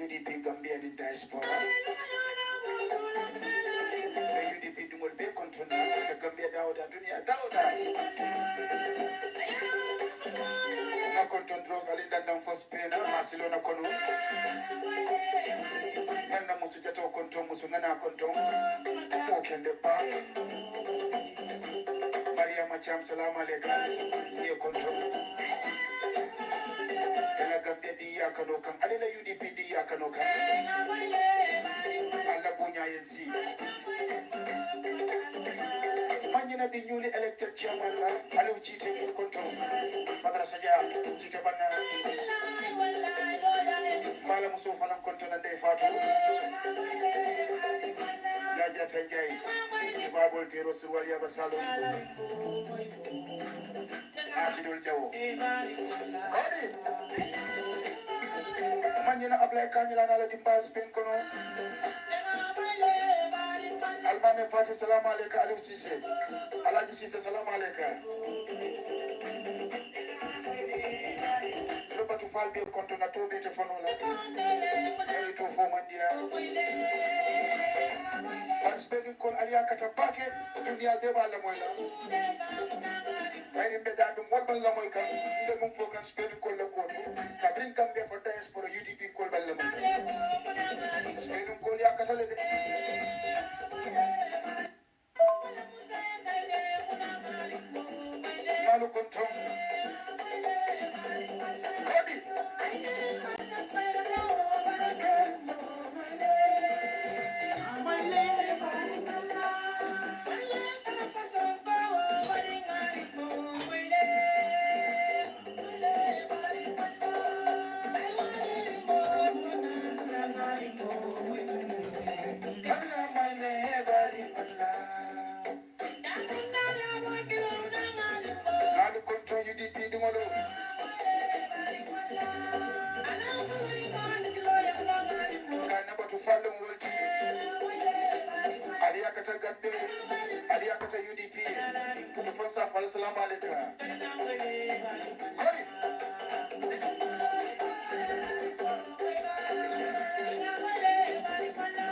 UDP Gambia in diaspora. UDP dungol be control the Gambia Dauda dunia Dauda. Na control drug alinda ndam first pena masilo na kono. Ngana musu jato control musu ngana control. Okende pa. Maria Macham salam alaikum. Ye control. Ela Gambia di yakanokan. Alila UDP di yakanokan. Allah punya yensi. Manyina di newly elected chairman la alu chite in control. Madrasa ja chite banna. Mala muso fana control na dey fatu. Lajra tanjay. Babul tero surwal ya basalo. Asidul jawo. Kodi. Manyina ablay kanyila na la dimbal spin kono. Almame Fati salam alaikum Aliou Cissé Alagie Cissé salam alaikum Robatu Fall be konto na tobe te fonola Eli to fo mandia Parspegin kon aliya kata pake dunia deba la moy la Ay mbe da dum wol la moy kan nde mum fo kan spegin kon la ko kabrin kambe for diaspora UDP kol bal la moy spegin kon ya kata le Malu control. Ready? UDP dumalo. Kana batu fallo wolti. Aliya kata Gambe, aliya kata UDP. Tufansa fal salam alaikum. Kodi.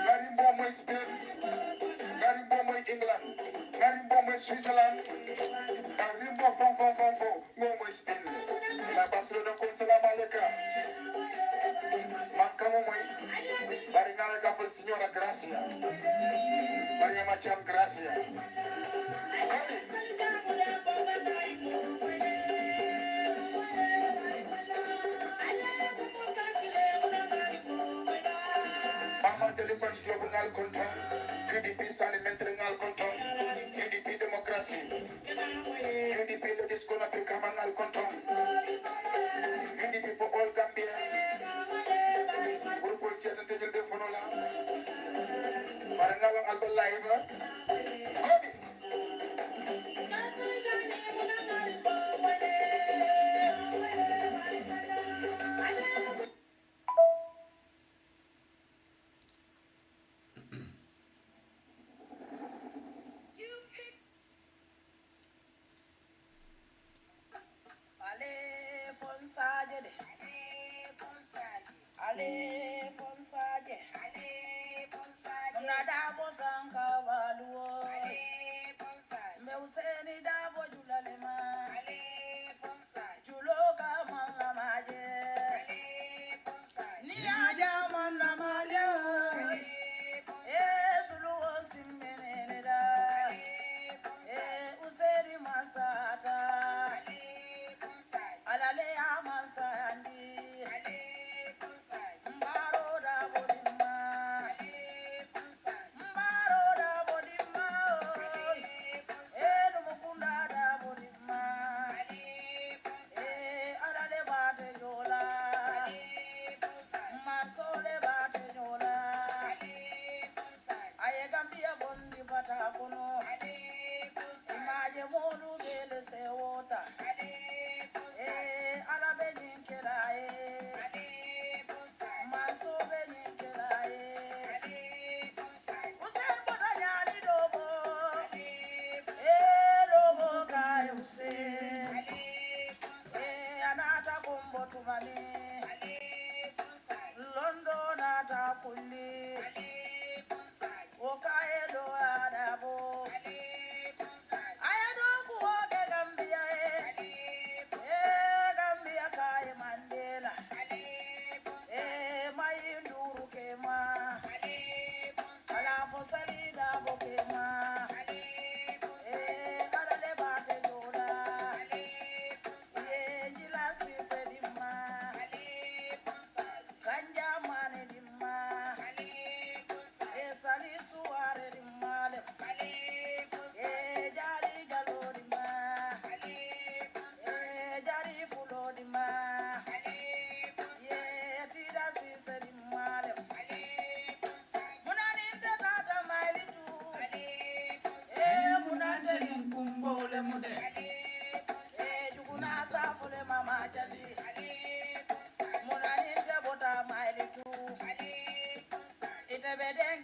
Garimbo moy Spain. Garimbo moy England. Garimbo moy Switzerland. Garimbo fon. Momo Spain. La Barcelona con salam alaikum. Mancamo moy. Baringala gafal signora Gracia. Maria Macham Gracia. Mama telefon global control. UDP stand mental control. UDP democracy. UDP le disco na pikamangal control. UDP for all Gambia. Grupo siete tejel de fonola. Barangalang albo live. Kodi. Ale Fonsaje Nada bosanka waluo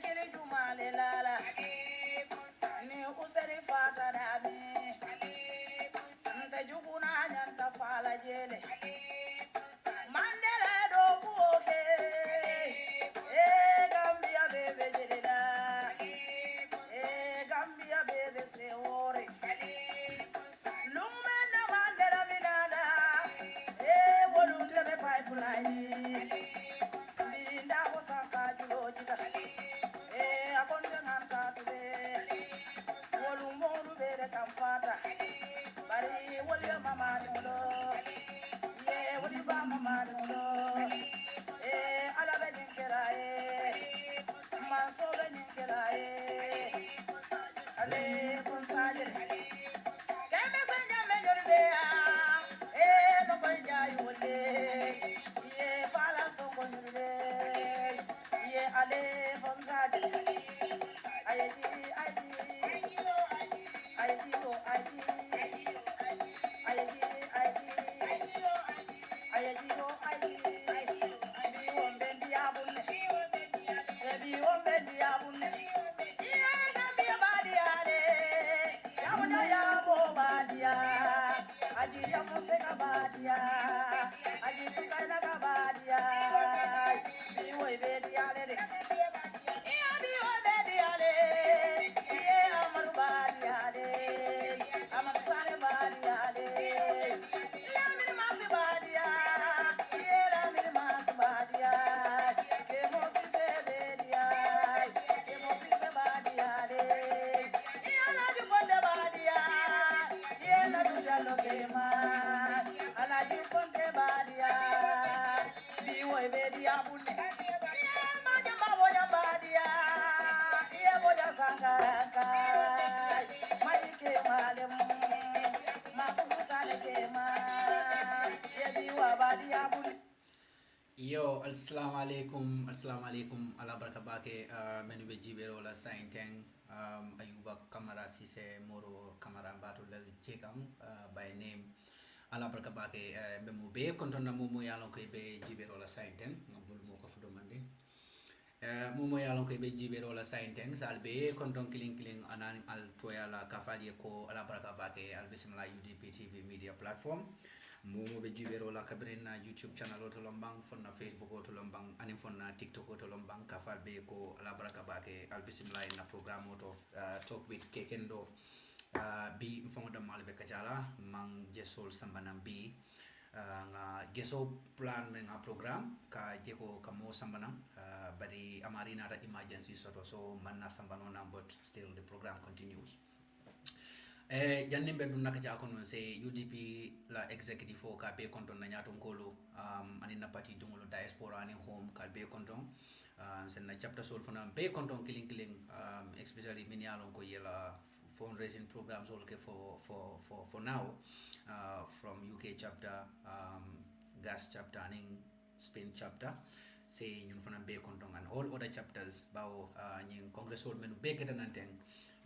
kiri jumale lala ni useri fata dami nte juguna nyanta fala jele mandela do buoke Gambia bebe jelila Gambia bebe se ore lumena mandela minada wolunde be pipeline birinda ko saka julojita akonde nganta tube wolumonu bere kamfata bari wolya mama do woli ba mama do ala be jinkera maso be jinkera ale konsaje keme senya me yorbe no boy jay wole fala so ko yorbe ale konsaje ayi Yo, assalamu alaikum, ala baraka bake, menu be jibero la sainteng, ayuba kamara sise moro kamara batu lal chekam, by name, ala baraka bake, memu be kontona mumu yalon ko be jibero la sainteng, ngabul mo ko fudo mande. Mumu yalon ko be jibero la sainteng, sal be konton kiling anan al toya la kafali ko ala baraka bake, al bismillah UDP TV&MEDIA platform. Momo be jibero la kabrina YouTube channel to lombang fonna Facebook to lombang ani fonna TikTok to lombang kafal be ko ala baraka bake al bismillah na program to talk with kekendo bi mfongo da malbe kachala mang jesol sambanam bi nga geso plan men nga program ka jeko kamo sambanam bari amarina da emergency so manna sambanona but still the program continues. Janne be dun naka jakono se UDP la executive fo ka be konton na nyato ngolo ani na parti dungolo diaspora ani home ka be konton sen na chapter sol fona be konton killing especially minialon ko yela fundraising programs all for now from UK chapter gas chapter and Spain chapter say ñun fana be konton and all other chapters bawo ñing congress all men be ketananteng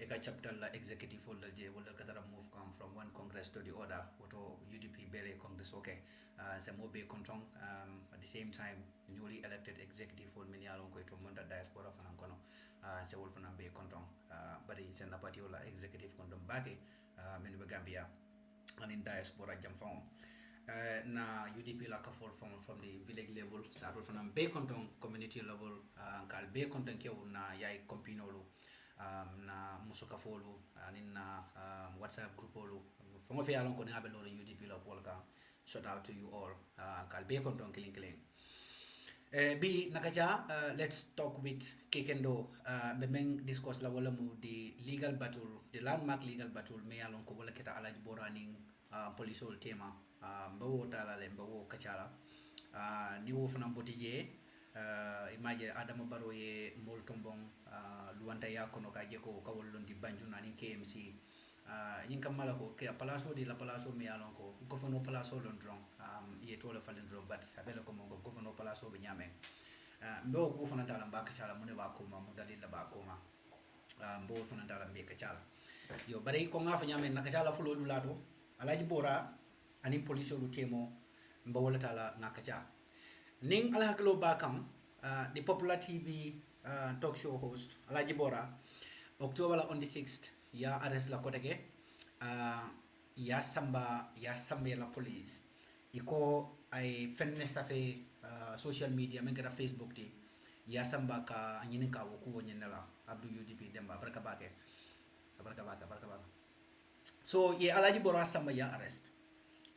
eka chapter la executive folder je wala katara move come from one congress to the other woto UDP bele congress okay se mo be konton at the same time newly elected executive for many along ko to monda diaspora fana kono se wol fana be konton bari se na party wala executive konton bake men be Gambia and in diaspora jam fon na UDP la ka for from the village level sa fana be konton community level kal be konton ke na yai compinolo na musuka folu anin na WhatsApp group olu fongo fe alon ko ngabe lolo UDP la polka shout out to you all kal be konton killing bi nakaja let's talk with Kekendo be men discuss la wala mu the legal battle the landmark legal battle me alon ko wala keta Alagie Bora ning police ol tema mbawo tala le mbawo kachala ni wo fana botije imaje Adama Barrow ye mol tombong luwanta ya kono ka je ko kawol londi Banjul and KMC nyin kamala ko ke palaso di la palaso mi alon ko governo palaso lon dron ye to la falen dron but abela ko mo governo palaso be nyame mbo ko fana tala mbaka chala mune ba ko ma mu dali la ba ko ma mbo fana tala mbe ka chala yo bare ko nga fa nyame na ka chala fulo du lato Alagie Bora ani police lu temo mbo wala tala na ka chala ning alhaklo bakam the popular TV talk show host Alagie Bora October on the 6th ya arrest la koteke ya samba la police iko ay fenne safe social media men kata Facebook ti ya samba ka nyini ka woku wonyela abdu UDP demba barka bake so ye Alagie Bora samba ya arrest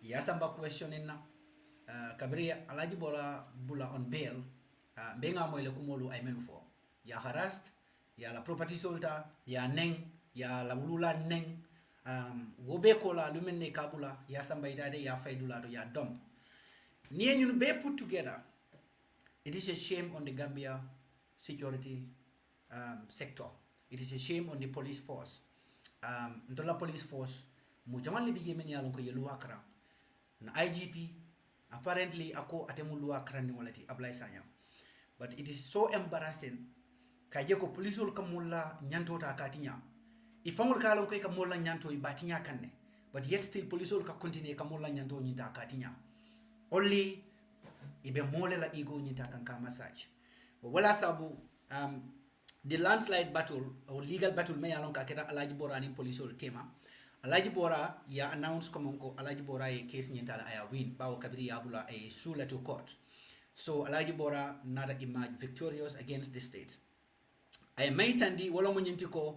ya samba questioning na kabri Alagie Bora bula on bail benga moyle kumolu ay menu fo ya harassed ya la property solta ya neng ya la wulula neng wobe kola lumenne kabula ya samba itade ya faidula to ya dump ni ñun be put together. It is a shame on the Gambia security sector. It is a shame on the police force. Ndola police force mu jaman libi yemen yalon ko yelu akra na IGP apparently ako atemu lu akra ni walati ablay sanya. But it is so embarrassing kaje ko police ul kamulla nyanto ta katinya ifangul kalon ko kamulla nyanto ibatinya kanne, but yet still police ul ka continue kamulla nyanto nyita katinya only ibe mole la ego nyita kan ka massage. But wala sabu the landslide battle or legal battle me yalon ka keda Alagie Bora ni police ul tema Alagie Bora ya announce komonko Alagie Bora ye case nyita la aya win bawo kabiri abula a sula to court. So Alagie Bora nada emerge victorious against the state. I might and wala munyintiko,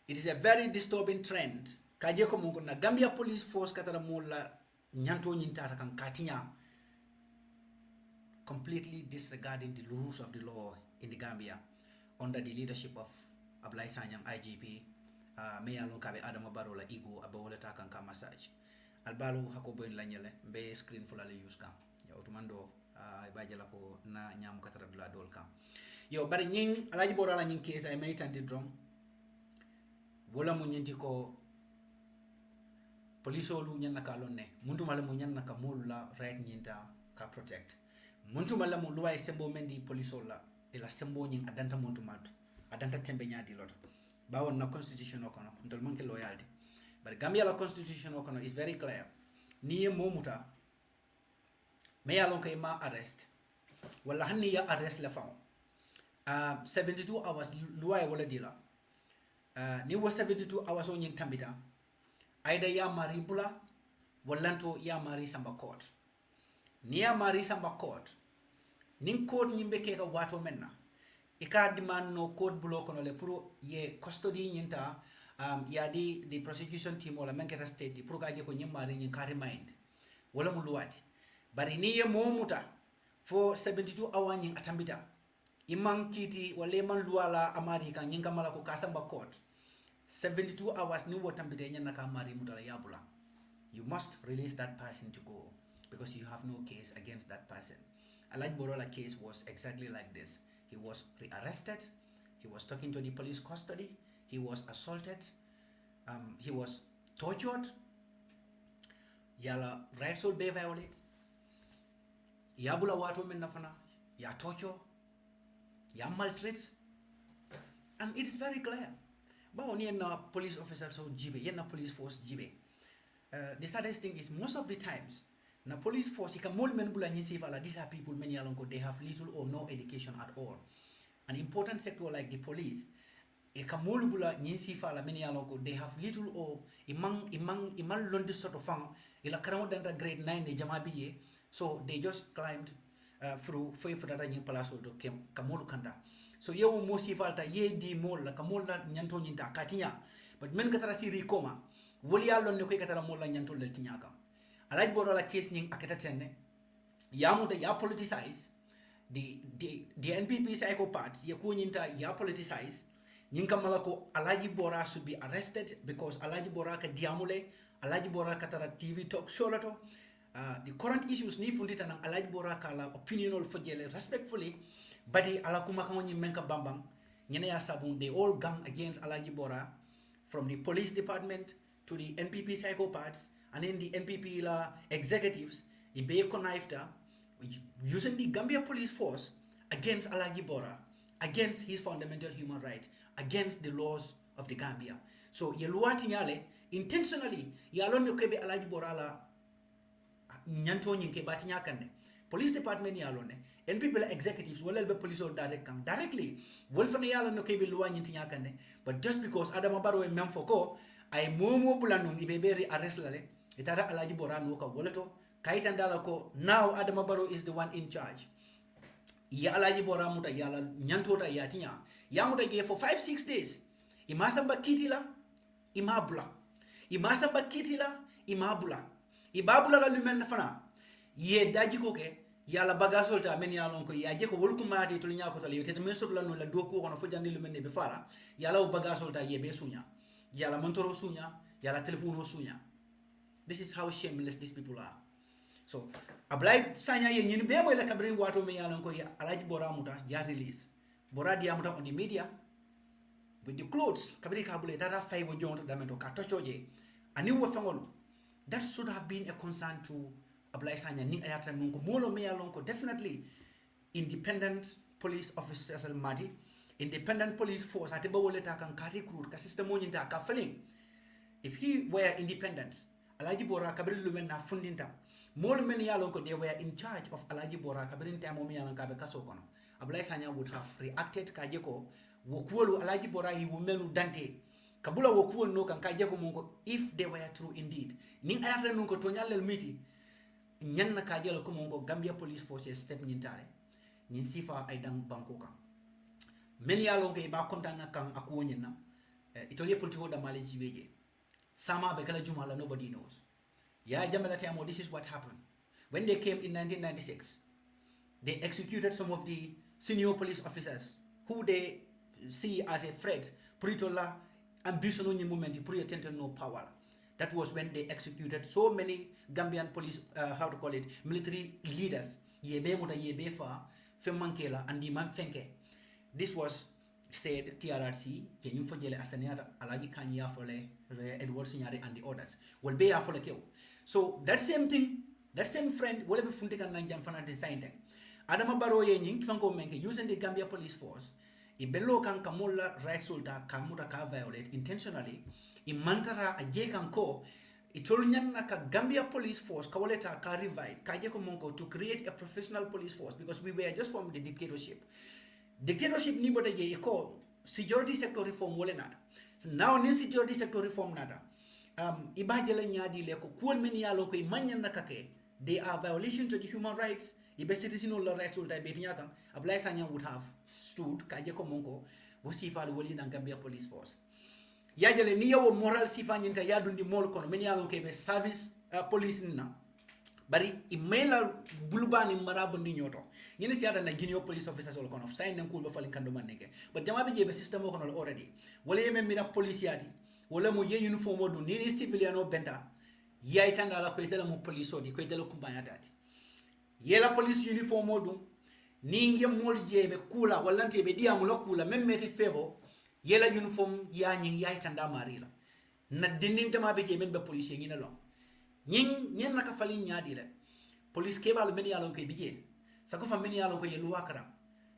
it is a very disturbing trend. Kaje ko mungo na Gambia police force katara mola nyanto nyintara kan katinya, completely disregarding the rules of the law in the Gambia under the leadership of Ablai Sanyang IGP Meya Lunkabe Adama Barrow la igu abawole takan ka massage albalu hakobo en lanyele be screen fulale use kam ya otumando ibajala ko na nyam katara dula dol kam yo bari ñing Alagie Bora la ñing case ay maytandi drom wala mu ñenti ko police olu ñan naka lonne muntu mala mu ñan naka mulla right ñinta ka protect muntu mala mu luwa sembo mendi police la e la sembo ñing adanta muntu matu adanta tembe ñaadi lot bawon na constitution okono ndol manke loyalty but Gambia la constitution okono is very clear ni momuta me yalon kay ma arrest wala hanni ya arrest la faw 72 hours luwa wala dila ni wo 72 hours on yin tambita aida ya mari bula wallanto ya mari samba court ni ya mari samba court nin court nyimbe ke ka wato menna ika demand no court bulo kono le pro ye custody nyinta ya di the prosecution team wala menketa state di pro kaje ko nyimari nyin ka remind wala mu luwati bari ni ye momuta for 72 hours nyin atambita imam kiti wale man luala amari kan nyinga mala ko kasamba court 72 hours ni wotambite nyana ka amari mutala yabula. You must release that person to go because you have no case against that person. Alagie Bora case was exactly like this. He was rearrested, he was taken to the police custody, he was assaulted, he was tortured, yala rights will be violated, yabula watu men nafana, ya torture, ya maltreat, and it is very clear. But when you're police officers so jibe, you're police force jibe. The saddest thing is most of the times, na police force, you can more men bula nyinsivala. These are people many alongo they have little or no education at all. An important sector like the police, e kamol bula nyinsivala many alongo they have little or imang londi sort of fang. Ila karamo danda grade 9 de jamabiye, so they just climbed through for data nyin palaso to kamolu kanda. So ye wo mosi falta ye di mol la kamol la nyanto nyinta katinya, but men katara siri koma woli ya lonne ko katara mol la nyanto le tinyaka. Alagie Bora la case nying akatatene yamu ya politicize the NPP psychopaths ye ko nyinta ya politicize nyinga malako Alagie Bora should be arrested because Alagie Bora ka diamule Alagie Bora katara TV talk show lato the current issues ni fundita nang Alagie Bora kala opinional fojele respectfully badi ala kuma kamo nyi menka bambang nyene ya sabun they all gang against Alagie Bora from the police department to the NPP psychopaths and in the NPP la executives ibe connived using the Gambia police force against Alagie Bora, against his fundamental human rights, against the laws of the Gambia. So yeluati nyale intentionally yalon kebe Alagie Bora la nyanto nyinke bati nyakande police department yalone and people executives wala be police or directly wolfane yalo no kebe luwa nyinti nyakane but just because Adama Barrow e mem foko ay momo bulanu ibe beri arrest lale itara Alagie Bora no ka wolato kaitandala ko now Adama Barrow is the one in charge ya Alagie Bora muta yala nyantota yatinya ya muta ge for 5-6 days imasamba kitila imabula imasamba kitila imabula ibabula la lumen fana ye daji ko ke yala bagasol ta men yalon ko ya je ko wol kumati to nya ko tali te men so la no la do ko kono fo jandi lumen be fala yala o bagasol ta ye be sunya yala montoro sunya yala telephone sunya. This is how shameless these people are. So ablay sanya ye nyin be mo la kabrin wato me yalon ko ya Alagie Bora muta ya release Bora dia muta on the media with the clothes kabri kabule dara fay wo jonto damento ka tochoje ani wo fengol. That should have been a concern to Ablay Sanya ni ayata nungo molo me alonko definitely independent police officers al mati independent police force ate bawole ta kan kati recruit ka system mo nyinta ka feeling if he were independent Alagie Bora kabri lumen na fundinta molo men yalonko they were in charge of Alagie Bora kabri time mo me yalonka be kaso kono Ablay Sanya would have reacted ka jeko wokuolu Alagie Bora yi wo menu dante kabula wokuol no kan ka jeko mongo if they were true indeed ning ayata nungo to nyalel miti nyanna ka jelo ko mongo Gambia police forces step nyintale nyin sifa ay dang banko kan men yalo ngai ba kontana kan akuo nyenna itoliye politiko da male jibeje sama be kala jumala nobody knows ya jamala tamo this is what happened when they came in 1996 they executed some of the senior police officers who they see as a threat pritola ambition on movement pour attention no power. That was when they executed so many Gambian police how to call it military leaders yebe muta yebe fa femankela andi man fenke. This was said TRRC kenyum fojele asaniata Alaji Kanya fole Edward Sinyari and the others will be a fole keo. So that same thing, that same friend will be funde kan nanjam fana de sainte Adama Barrow ye nying fanko menke using the Gambia police force ibello kan kamulla right solta kamuta ka violate intentionally imantara aje kan ko itol nyanna ka Gambia police force kawaleta ka revive ka je ko monko to create a professional police force because we were just from the dictatorship ni boda je ko security sector reform wole nata so now ni security sector reform nata ibajela nyaadi le ko kuol men yalo ko manyanna kake they are violation to the human rights ibe citizen la rights ulta be tinya kan Ablay Sanya would have stood kaje ko monko wo sifa woli na Gambia police force yajale ni yo moral sifa nyinta yadundi mol kono men yalon ke be service police na bari emaila bulbani marabo ni nyoto nyini siata na ginyo police officers ol kono sign nan kulba falin kando maneke but jama be jebe system ko no already wala yeme mira police yati wala mo ye uniform odu ni civilian o benta yai tanda la ko itela mo police odi ko itela kumbanya tati yela police uniform odu ninge mol jebe kula wallante be diamu la kula memmeti febo yela uniform ya nyin ya tanda marila na dindin tama be jebe be police ngina lo nyin naka fali nyaadi le police ke bal men yalo ko bije sako fa men yalo ko yelu wakara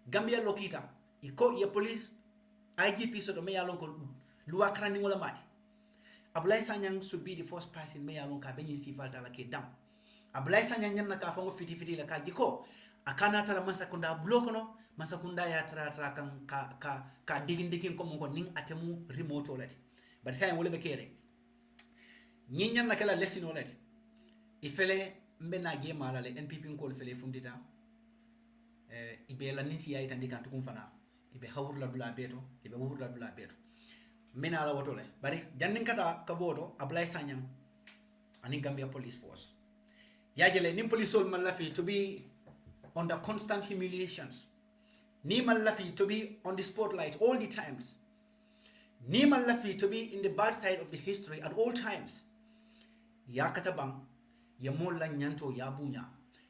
Gambia lokita iko ya police IGP so do me yalo ko luwakara ni ngola mati Ablay Sanyang should be the first person me yalo ka benyin sifalta la ke dam Ablay Sanyang nyanna ka fango fiti la ka jiko akana tara masakunda blokono masakunda ya tara kan ka digin ko mongo ning atemu remote olati but say wole be kere nyinya na kala lesson olati ifele mbena ge mala le NPP ko fele fundita ibe la nisi ya itandi kan tukum fana ibe hawrla dula beto ibe wurla dula beto mena la wotole bari jannin kata ka boto Ablay Sanyang ani Gambia police force yajele nim police sol malafi to be under constant humiliations. Nimal Lafi to be on the spotlight all the times. Nimal Lafi to be in the bad side of the history at all times. Yakatabang, ye mola nyanto ya bunya.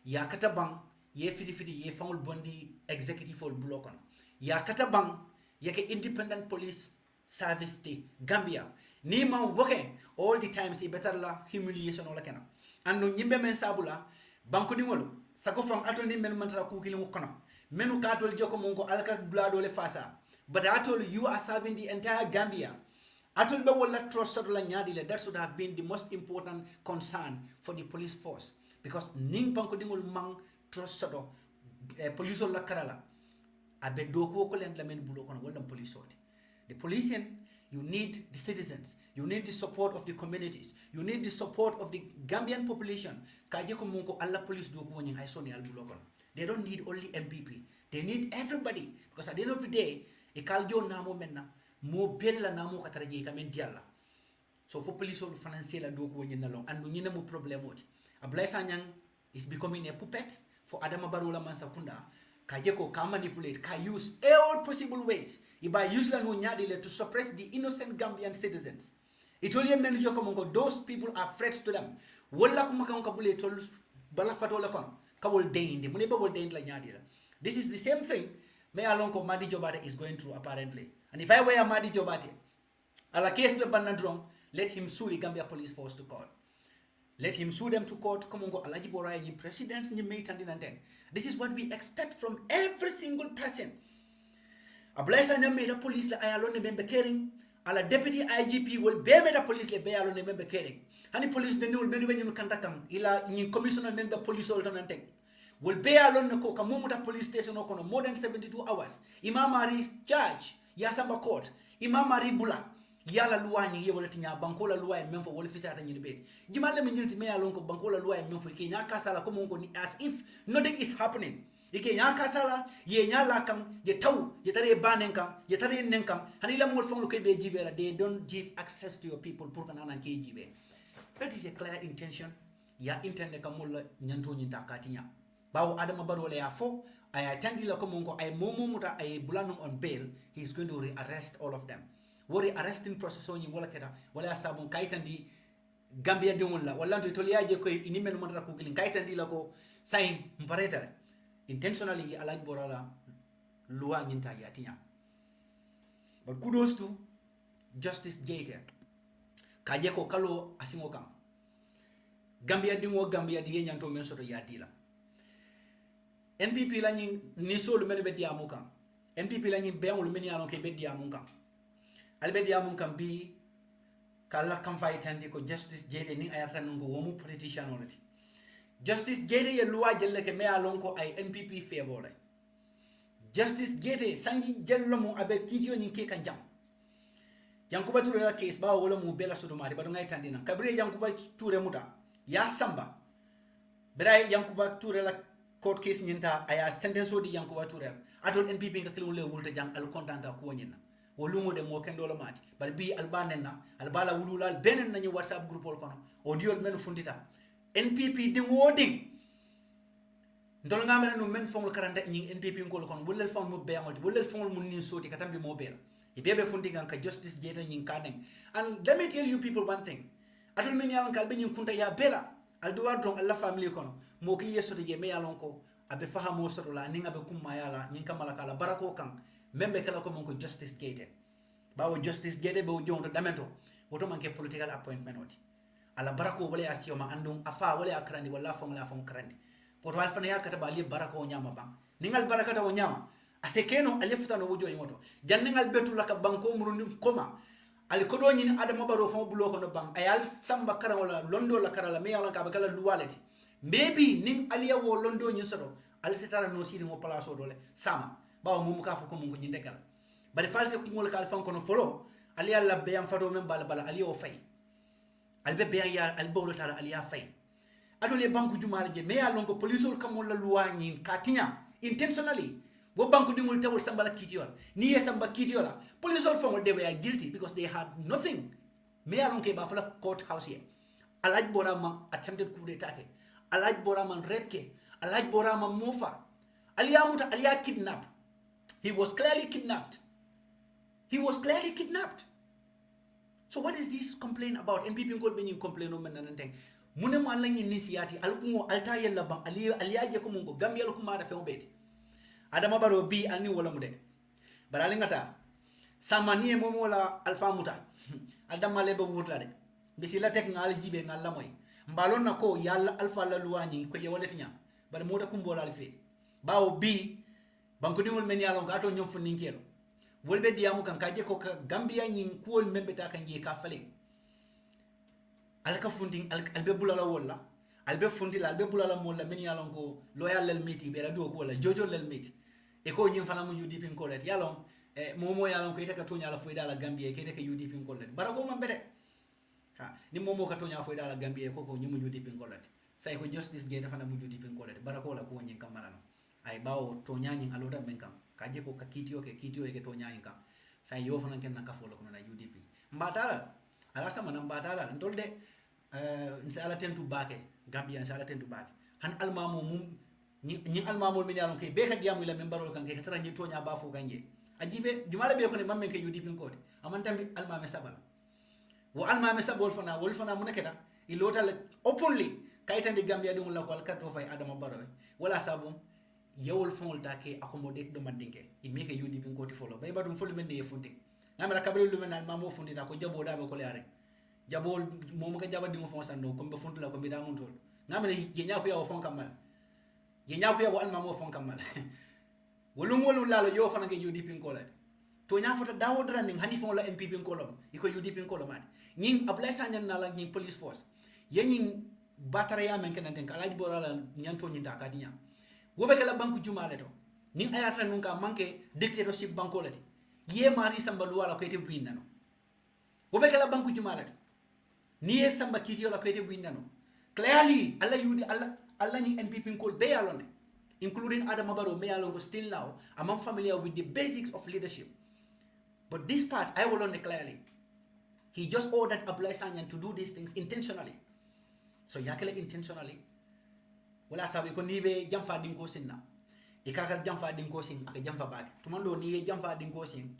Yakatabang, ye fiti ye found bondi executive or blocon. Yakatabang, ye ke independent police service te Gambia. Nima woke all the times better la humiliation ola kena. Ando nyimbe men sabula banko dingolo. Sako from atol ni men mantara kukili mukono menu katol joko mongo alaka blado le fasa but atol you are serving the entire Gambia atol be wala trust la nyadi le that should have been the most important concern for the police force because ning banko dingol mang trust soto police la karala abe doko ko len la men bulo kono wala police soti the police you need the citizens, you need the support of the communities, you need the support of the Gambian population. Kaje ko munko alla police do ko nyin ay soni al bulo kono. They don't need only MPP, they need everybody, because at the end of the day e kaljo namo menna mo bella namo katara je kamen dialla. So for police or financial do ko nyin nalong andu nyina mo problem oti. Ablay Sanyang is becoming a puppet for Adama Barrow la Mansakunda. Kaje ko ka manipulate, ka use all possible ways iba use la no nyadile to suppress the innocent Gambian citizens. It only means those people are threats to them. Wala kuma kan kabule tol bala fatola kon kabul deinde mune babul deinde la nyadila. This is the same thing me alonko Madi Jobate is going through apparently. And if I were Madi Jobate, ala case be banandrong, let him sue the Gambia Police Force to court. Let him sue them to court. Komongo Alagie Bora ni president ni mate and this is what we expect from every single person. A blessing them made a police la ayalone member caring. Ala deputy IGP will be made a police le be alone member caring. Hani police the new many when you kantakam ila ni commissioner member police alternate. Will be alone ko kamumuta police station okono more than 72 hours. Imamari charge yasamba court. Imamari bula. Yala luwani ye wala tinya bankola luwa e memfo wala fisa ta nyini beti jimale mi nyinti me alon ko bankola luwa e memfo ke nya kasala ko mongo ni as if nothing is happening ike nya kasala ye nya lakam ye taw ye tare banen kam ye tare nen kam hani la mo fon ko be jibera they don't give access to your people pour kana ke jibe. That is a clear intention ya intende kam mulla nyanto nyinta katinya bawo Adama Barrow le ya fo ay tandi la ko mongo ay momo muta ay bulano on bail. He is going to rearrest all of them. Wori arresting process on wala keta wala sabon kaitandi Gambia de wala wala to toliaje ko inimen mon ra ko gilin kaitandi la ko sign mpareta intentionally Alagie Bora la loi nyinta yatinya. But kudos to Justice Gate kaje ko kalo asingo kam Gambia di nyanto men soto yatila NPP la ni solo men be diamu kam NPP la ni be on men yalon ke be diamu kam albedia mun kan bi kala kan faytandi ko Justice Jede ni ayata nungo womu politician onati Justice Jede ye loi jelle ke me alon ko ay NPP favor Justice Jede sanji jello mu abe kidio ni ke kan jam Yankuba Touré la case ba wala mu bela sodomari ba ngay tandina kabre Yankuba Touré muta ya samba bray Yankuba Touré la court case nyinta aya sentence di Yankuba Touré atol NPP nga kilon le wulta jang al contenta ko nyina wolungo de mo kendo la mati bar bi albanenna albala wululal benen nañu WhatsApp group kono audio men fundita NPP di woding ndol ngamela no men fongol karanda ñi NPP ngol kono wolel fong mo beamati wolel fongol mun ni soti katambi mo bela ibebe fundi kan ka Justice Jeta ñi kanen. And let me tell you people one thing adul men yalon kal be ñi kunta ya bela al duwa don alla family kono mo kliye soti je me yalon ko abe fahamo soto la ninga be kumma yala ñi kamala kala barako kan membe kala ko monko Justice Gate bawo Justice Gate be jonto damento woto manke political appointment oti ala barako wala asiyoma andum afa wala akrandi wala fon la fon krandi poto wal fana yakata ba li barako nyama bang ningal barakata o nyama asekeno alifuta no wojo yimoto janningal betu laka banko murundi koma ali kodo nyini Adama Barrow fon bulo ko no bang ayal samba kara wala londo la kara la me yalla ka ba kala luwaleti maybe ning aliya wo londo nyi sodo al setara no sidi mo place dole sama bawo mum ka ko mum ko nyinde kala bari false ko ngol kal fan kono folo ali alla be am fado men bala bala ali o fay albe be ya al bawlo tala ali ya fay adole banku jumal je me ya lon ko policeol kam wala loi nyin katinya intentionally wo banku dingul tawul sambala kitiol ni ye samba kitiola policeol fon they were guilty because they had nothing me ya lon ke ba fala courthouse here Alagie Bora man attempted coup d'attack Alagie Bora man rape Alagie Bora man mofa aliyamuta aliya kidnap. He was clearly kidnapped. He was clearly kidnapped. So what is this complaint about? NPP ko benin complain no menanten. Mune mo alangi nisiyati alkungo alta yella bang aliyaje ko mungo Gambia ko ma da fe obeti. Adama Barrow bi alni wala mude. Baralingata samani mo wala alfa muta. Adama lebe wutla de. Bisila tek ngal jibe ngal moy. Mbalon na ko yalla alfa la luwani ko ye wala tinya. Bar mo da kumbola alfe. Bawo bi banko dingol men yalon gato nyom fu ninkelo wolbe diamu kan kaje ko ka Gambia nyin kuol membe ta kan je ka fale alka funding albe bulala wala albe funti la albe bulala molla min yalon ko loyal lel miti be la do ko la jojo lel miti e ko nyim fana mu UDP ko let yalon momo yalon ko itaka tonya la foida la Gambia ke itaka UDP ko let bara ko mambere ha ni momo ka tonya foida la Gambia ko nyimu UDP ko let say ko justice ge fana mu UDP ko let bara ko la ko nyin kamala no ay bawo tonya nyin aloda men kam kaje ko ka kitiyo ke tonya nyin kam say yo fana ken na ka folo ko na UDP mbatala ala sama na mbatala ndolde nsa ala tentu bake Gambia nsa ala tentu bake han almamo mum ñi almamo min yalon kay be ka diamu la men barol kan kay tara ñi tonya ba fo ganje ajibe jumala be ko ne mamme kay UDP ko aman tambi almame sabal wo almame sabol fana wol fana mun keta ilotal openly kaytande Gambia dum la ko al kato fay Adama Barrow wala sabum yewol fongol take accommodate do mandinke i meke UDP ko ti folo bay badum folo men ne funti namara kabel lu men almamo fundi ta ko jabo da be ko leare jabol mom ka jaba dimo fon sando ko be funtu la ko bi da mun tol namara ye nya ko yaw fon kamal ye nya ko yaw almamo fon kamal wolum la lo yo fana ke UDP ko la to nya fota dawo dran ning hani fon la MPP ko lom iko UDP ko lom ning ablay sanyan na la ning police force ye ning batara ya men kenan ten Alagie Bora la nyanto nyi ta kadinya wobe kala banku jumale to ning ayata nun ka manke dictatorship banko lati ye mari samba luwala ko ete buinna no wobe kala banku jumale to ni ye samba kiti la ko ete buinna no clearly alla yudi alla ni NPP ko be alone including Adama Barrow me alone still now I'm familiar with the basics of leadership but this part I will only clearly he just ordered Abdoulaye Sanyan to do these things intentionally so yakele intentionally wala sabi ko nibe jamfa dinko sinna ikaka jamfa dinko sin aka jamfa baki tumando ni jamfa dinko sin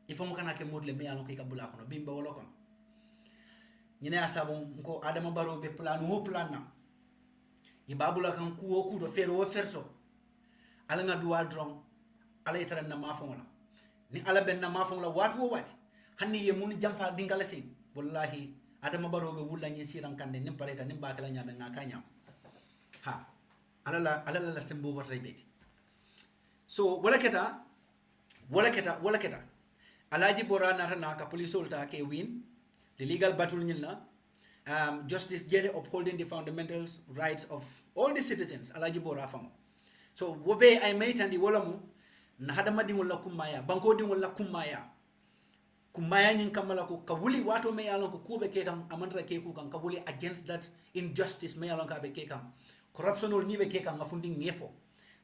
ifo mo kana ke modle me yalon ko ikabula kono bimba wala kono nyine asabo ko Adama Barrow be plan wo plan na ibabula kan kuwo ku do fero wo ferto ala nga duwa dron ala itara na mafon la ni ala ben na mafon la watu wo wati hanni ye mun jamfa dingala sin wallahi Adama Barrow be wulla nyi siran kande nim pareta nim bakala nyame ngaka nyam ha alala la sembo wat rebeti so wala keta Alagie Bora na ka police solta ke win the legal battle nyilna justice jere upholding the fundamental rights of all the citizens Alagie Bora famo so wobe ay maytandi wala mu na hadama dingol la kumaya banko dingol la kumaya nyin kamala ko kawuli wato me yalon ko kube ke kam amantra ke ku kan kawuli against that injustice me yalon ka be ke kam corruption ol ni be ke kam ngafundi ngefo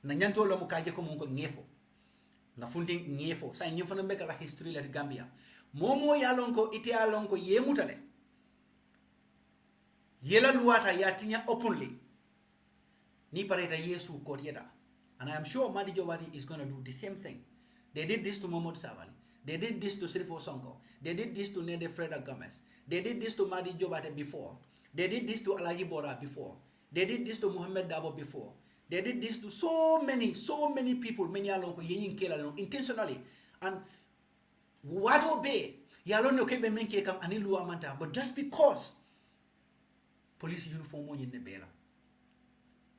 na nyanto lo mu kaje ko mun ko ngefo ngafundi ngefo sa nyi fana be kala history la Gambia momo yalon ko ite yalon ko yemutale yela luwata yatinya openly ni pareta Yesu ko yeda and I am sure Madi Jobati is going to do the same thing. They did this to Mohamed Savali. They did this to Sirifo Sonko. They did this to Nede Freda Gomez. They did this to Madi Jobate before. They did this to Alagie Bora before. They did this to Mohamed Dabo before. They did this to so many people, many alonko yenin kela intentionally. And what obey? Yalon no kebe menke kam anilu amanta, but just because police uniform mo yenne bela.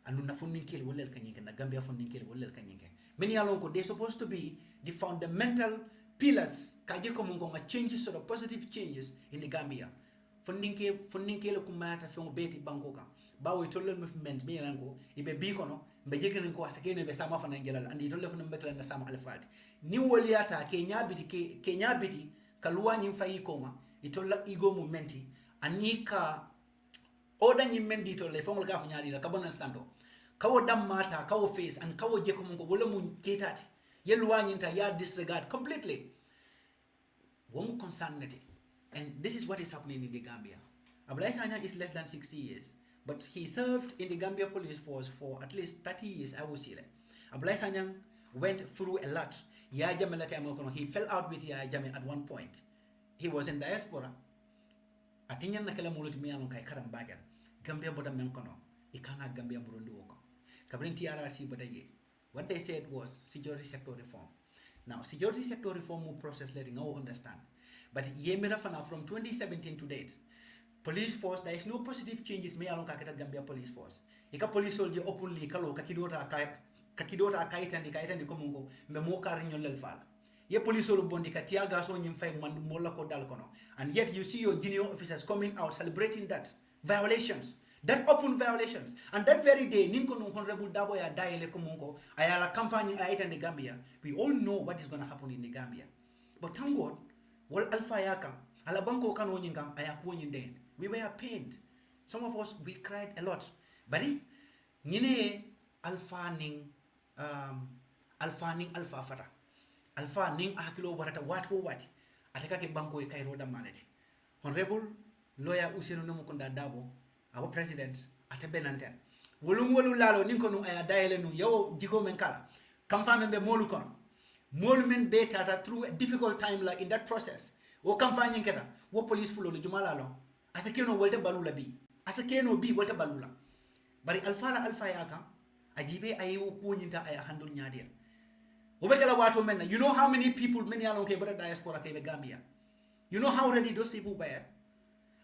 Anu na funding kill wolel kanyike na Gambia funding kill wolel kanyike. Many alonko they're supposed to be the fundamental pillars kaje ko mungo nga changes sort of positive changes in the Gambia. Funding ke kumata fe beti bankoka. Bawo itolle movement me yanko ibe bi kono be jegen ko asakene be sama fana ngelal andi itolle fana metala na sama alfati. Ni woliata Kenya biti kaluwa nyim fayi koma itolla igo momenti anika oda nyim mendi tolle fongol ka fanyali la kabana sando kawo dammata kawo face and kawo jeko mungo wala mun ketati yeluwa nyinta ya disregard completely won't concern it. And this is what is happening in the Gambia. Abdoulaye Sanya is less than 60 years, but he served in the Gambia police force for at least 30 years, I would say. Abdoulaye Sanya went through a lot. He fell out with Yaya Jammeh at one point. He was in diaspora. Atinyan nakala mulut miyang kay karambagan. Gambia boda menkono. Ikanga Gambia Burundi woko. Kabrin TRRC bodaye. What they said was security sector reform. Now, security sector reform process letting all understand. But from 2017 to date, police force, there is no positive changes me along kakita Gambia police force. Ika police soldier openly kalo kakidota kaitandi komungo me mo karinyo lelfal. Ye police soldier bondi katia gaso nyimfay mola ko dal kono. And yet you see your junior officers coming out celebrating that violations. That open violations. And that very day, Ninko no Honorable Dabo ya Daele Kumungo, Ayala campaign in the Gambia. We all know what is going to happen in the Gambia. But thank God, well Alpha Yaka, Alabanko Kanonyingam, Ayakuin Den. We were pained. Some of us we cried a lot. But Nine Alpha Ning Alpha Fata. Alpha Ning Akilo Barata what for what? Atakake Banko e Kairo da Maleti. Honorable Lawyer Usino Nomukunda Dabo, our president, at a Benanten. Wolumwolu Lalo Ninkonu Aya Diale no Yo Jigo Menkala. Come from the Molukon. Molumen beta through a difficult time like in that process. O come find Yinketa, wo police follow the Jumalalo. As a Keno Walter Balula B. As a Keno B Walter Balula. But Alpha Yaka, Ajibe Ayu Kuninta Aya handle Nyadia. You know how many people, many along Kebra diaspora Kebe Gambia. You know how ready those people were.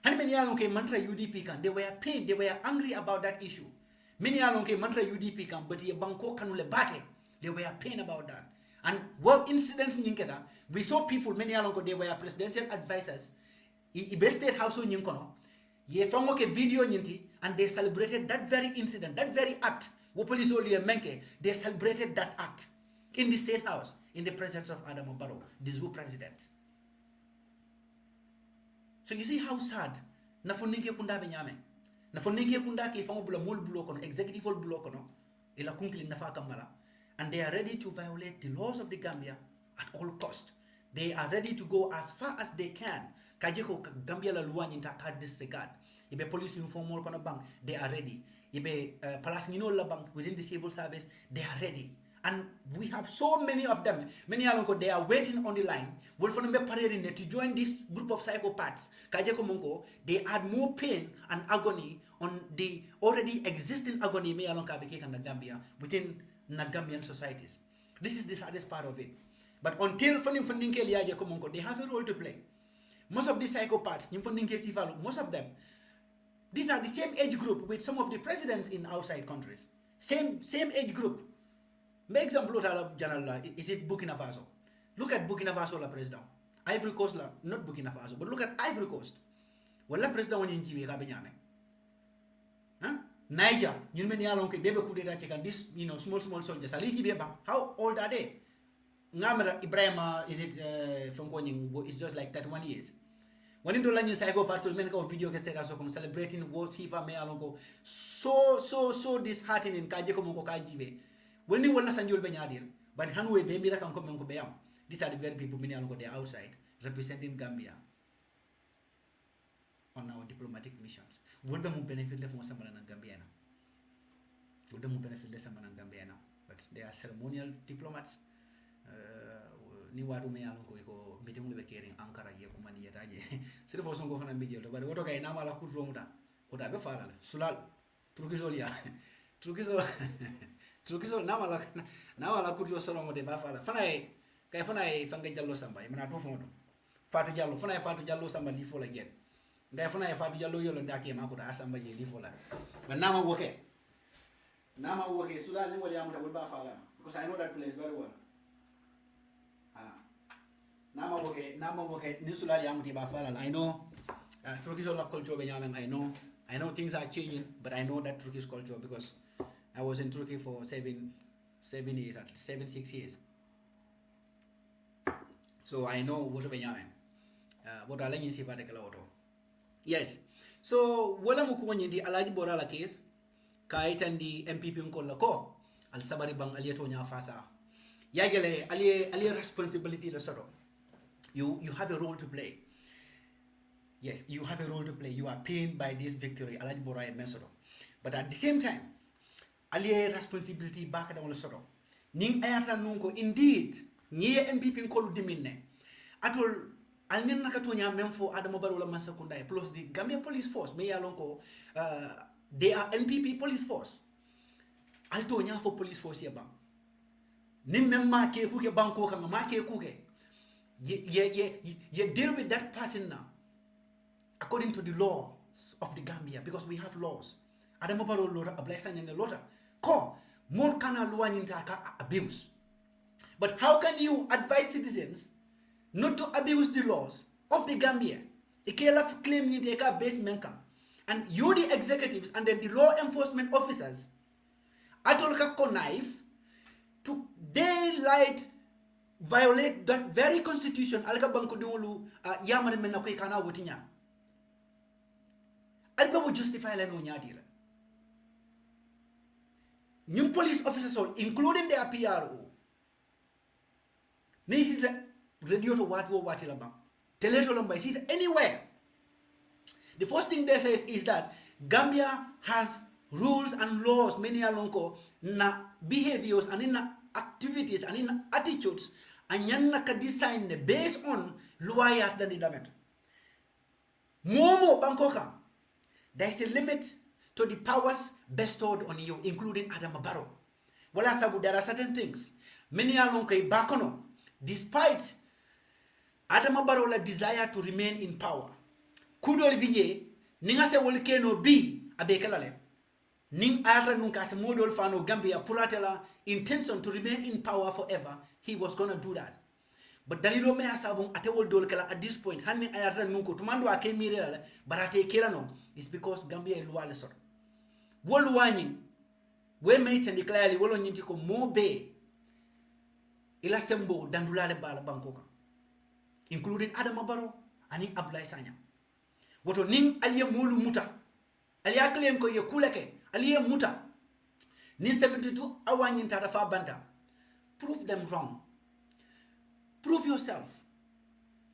And many along mantra UDP can, they were pained, they were angry about that issue. Many along mantra UDP can, but ye banko kanule bake, they were pained about that. And what incidents in Ninkeda, we saw people, many along they were presidential advisors. Ibe State House in Yinkono, ye found a video nyinti, and they celebrated that very incident, that very act. Wo police only a menke, they celebrated that act. In the State House, in the presence of Adam Barrow, the zoo president. So you see how sad. Nafonike kunda benyame. Nafonike kunda ke fango bula mol bulokono, executive bulokono, ila kunkli nafa kamala. And they are ready to violate the laws of the Gambia at all cost. They are ready to go as far as they can. Kajeko Gambia la luan inta ka disregard. Ibe police informal kono bank, they are ready. Ibe palasnino la bank within the civil service, they are ready. And we have so many of them. Many alongo they are waiting on the line. To join this group of psychopaths. They add more pain and agony on the already existing agony me along in the Gambia within Gambian societies. This is the saddest part of it. But until they have a role to play. Most of these psychopaths, most of them, these are the same age group with some of the presidents in outside countries. Same age group. Make example is it Burkina Faso? Look at Burkina Faso la president. Ivory Coast la, not Burkina Faso, but look at Ivory Coast. Wala president wani njiwe ka benyame. Niger, you many along baby coup d'etat check this, small soldiers. Alagie Bora, how old are they? Ngamra Ibrahima is it from Konying is just like 31 years. When into Lanyan psychopaths will make a video celebrating what Sifa me alongo so disheartening Kajeko Moko Kajibe. When you want to send you Benyadil, but Hanway Bemira can come and Beam. These are the very people many along the outside representing Gambia on our diplomatic missions. Would them benefit from someone in Gambiana? Would them benefit someone in Gambiana? But they are ceremonial diplomats. Ni waru me along ko meeting with caring Ankara Yakumani Yataje. Still for some go on media, but what okay now la could roam what I be fallen. Sulal Trugizolia Trugizo now I could use Solomon de Bafala. Fanai Fanga Jallo Samba, Manato Fatu Jallo, Fanai Fatu Jallo Samba Lifola again. Therefore, I Fatu Jallo and Daki Makuda Asamba Lifola. But now I'm okay. Now I'm okay. Sula William Bafala, because I know that place very well. Now I'm okay. Nisula Yamuti Bafala. I know Trugizo culture, I know things are changing, but I know that Turkish culture because I was in Turkey for 7 years, 6 years. So I know what what Alagie si pate kala auto. Yes. So wala mo ko di Alagie Bora la case kaitan di MPP ko la ko al sabari bang alieto nya fasa. Yagele ali responsibility la soro. You have a role to play. Yes, you have a role to play. You are pained by this victory, Alagie Bora e mesoro. But at the same time, ali responsibility back at the soro. Ning ayata nungo indeed nye NPP nkolu diminne atol alnen nakatonya même fo Adama Barrow la masakunda plus the Gambia police force me yalonko they are NPP police force altonya for police force yeba nim même ma ke kuke banko kanga ma ke kuke ye deal with that person now according to the laws of the Gambia because we have laws Adama Barrow law ablasan in the law ko more kana luwaninta ka abuse. But how can you advise citizens not to abuse the laws of the Gambia? Ikela claim ni teka base menka. and you the executives and then the law enforcement officers atol ka connive to daylight violate that very constitution alka banko dingulu yamare men na koy kana wotinya alba wo justify la no nyaadi la nyum police officers all including their PRO ni si radio to what la bank teleto lamba si anywhere. The first thing they say is that Gambia has rules and laws many alonko na behaviors and in activities and in attitudes and yan ka design based on luwaya than the Momo Bankoka, there's a limit to the powers bestowed on you, including Adama Barrow. Wala sabu, there are certain things. Many alonko bakono, despite Adama Barrow la desire to remain in power. Kudol vije ninga se wolkeno bi abekalale ning ayata nunka se modol fano Gambia puratela intention to remain in power forever, he was gonna do that. But dalilo me asabung atewol dol kala at this point hanni ayata nunko tumando ake mirela barate kelano is because Gambia luwale sort wol wani we maintain clearly wolo nyinti ko mobe ila sembo dandulale bala bankoka including Adama Barrow and Abdoulaye Sanyang. Woto ning aliye mulu muta aliya claim ko ye kuleke aliye muta ni 72 awanyin tata fa banta. Prove them wrong. Prove yourself.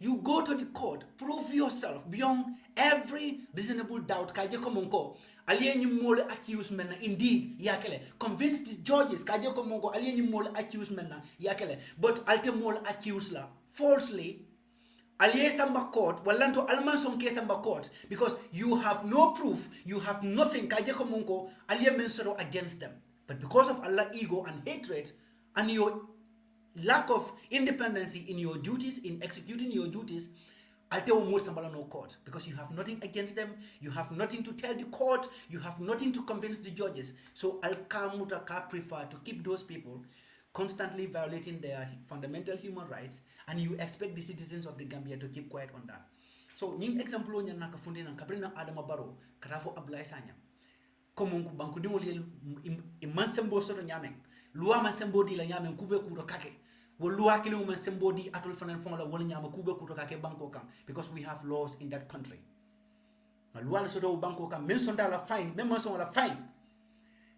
You go to the court, prove yourself beyond every reasonable doubt. Kaje komonko aliye ni mole accuse men indeed yakele. Convince the judges kaje komonko aliye ni mole accuse men yakele. But alte mole accuse la falsely aliye samba court walanto almanson ke samba court because you have no proof, you have nothing kaje komonko aliye mensoro against them. But because of Allah ego and hatred and your lack of independency in your duties, in executing your duties, alte mo sambala no court because you have nothing against them, you have nothing to tell the court, you have nothing to convince the judges. So al-Kamuta ka prefer to keep those people constantly violating their fundamental human rights, and you expect the citizens of the Gambia to keep quiet on that. So ning example nya naka fundi na kabrina Adama Barrow katafo Abdoulaye Sanyang komonku banku dingol man sembo soto nyameng luwa man sembo di la nyameng kube kuro kake wo luwa kile man sembo di atol fanan fon la wala nyama kube kuro kake banko kam because we have laws in that country. Ma luwa soto banko kam men sonda la fine men man son la fine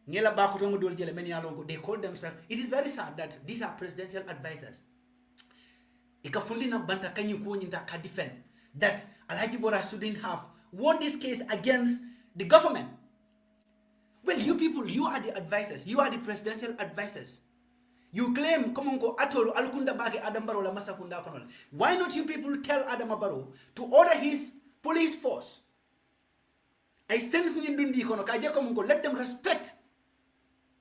ngela ba ko tongo dol jele men yalo they call themselves. It is very sad that these are presidential advisors. Ika fundi na banta kanyi ko nyinta ka defend that Alagie Bora shouldn't have won this case against the government. Well, you people, you are the advisors, you are the presidential advisors. You claim komongo atolo alkunda bage Adam Barrow la masakunda konol. Why not you people tell Adama Barrow to order his police force? I sense nindundi kono kaje komongo, let them respect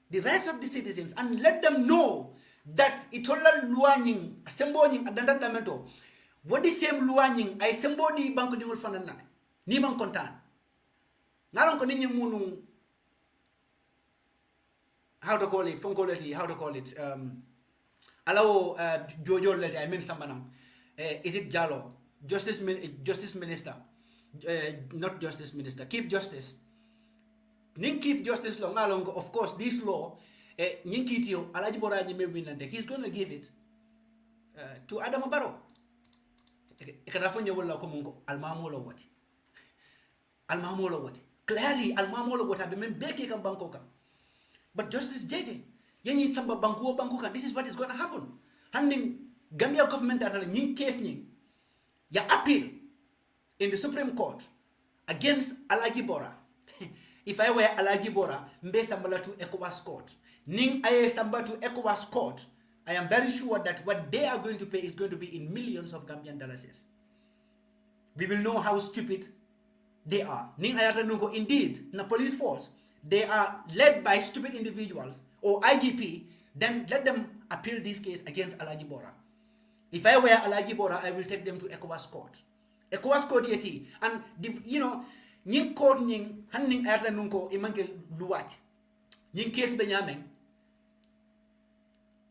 the rights of the citizens and let them know that itola luanying assemboning adandamento. What the same luanying I sembodi banko dingul fanana ni man kontan. Ngalon ko ninyi munu how to call it, allow Jojo letter, I mean Sambanam. Is it Jalo? Justice Minister. Not Justice Minister. Chief Justice. Ning Chief Justice long along, of course, this law, Ninkitio, Alagie Bora, he's going to give it to Adama Barrow. Almamolo what? Almamolo what? Clearly, Almamolo what have been baking and Bangkok. But Justice Jede, Yenny Samba Banguo Bankuka, this is what is going to happen. Handing Gambia government at a new case, ya appeal in the Supreme Court against Alagie Bora. If I were Alagie Bora, mbe sambala to ECOWAS court. Ning aye samba to ECOWAS court, I am very sure that what they are going to pay is going to be in millions of Gambian dollars. We will know how stupid they are. Ning ayata nuko indeed, na police force, they are led by stupid individuals or IGP, then let them appeal this case against Alagie Bora. If I were Alagie Bora, I will take them to ECOWAS court. ECOWAS court, yes, and nying court nying handing ayata nunko imanke luwat. Nying case benyameng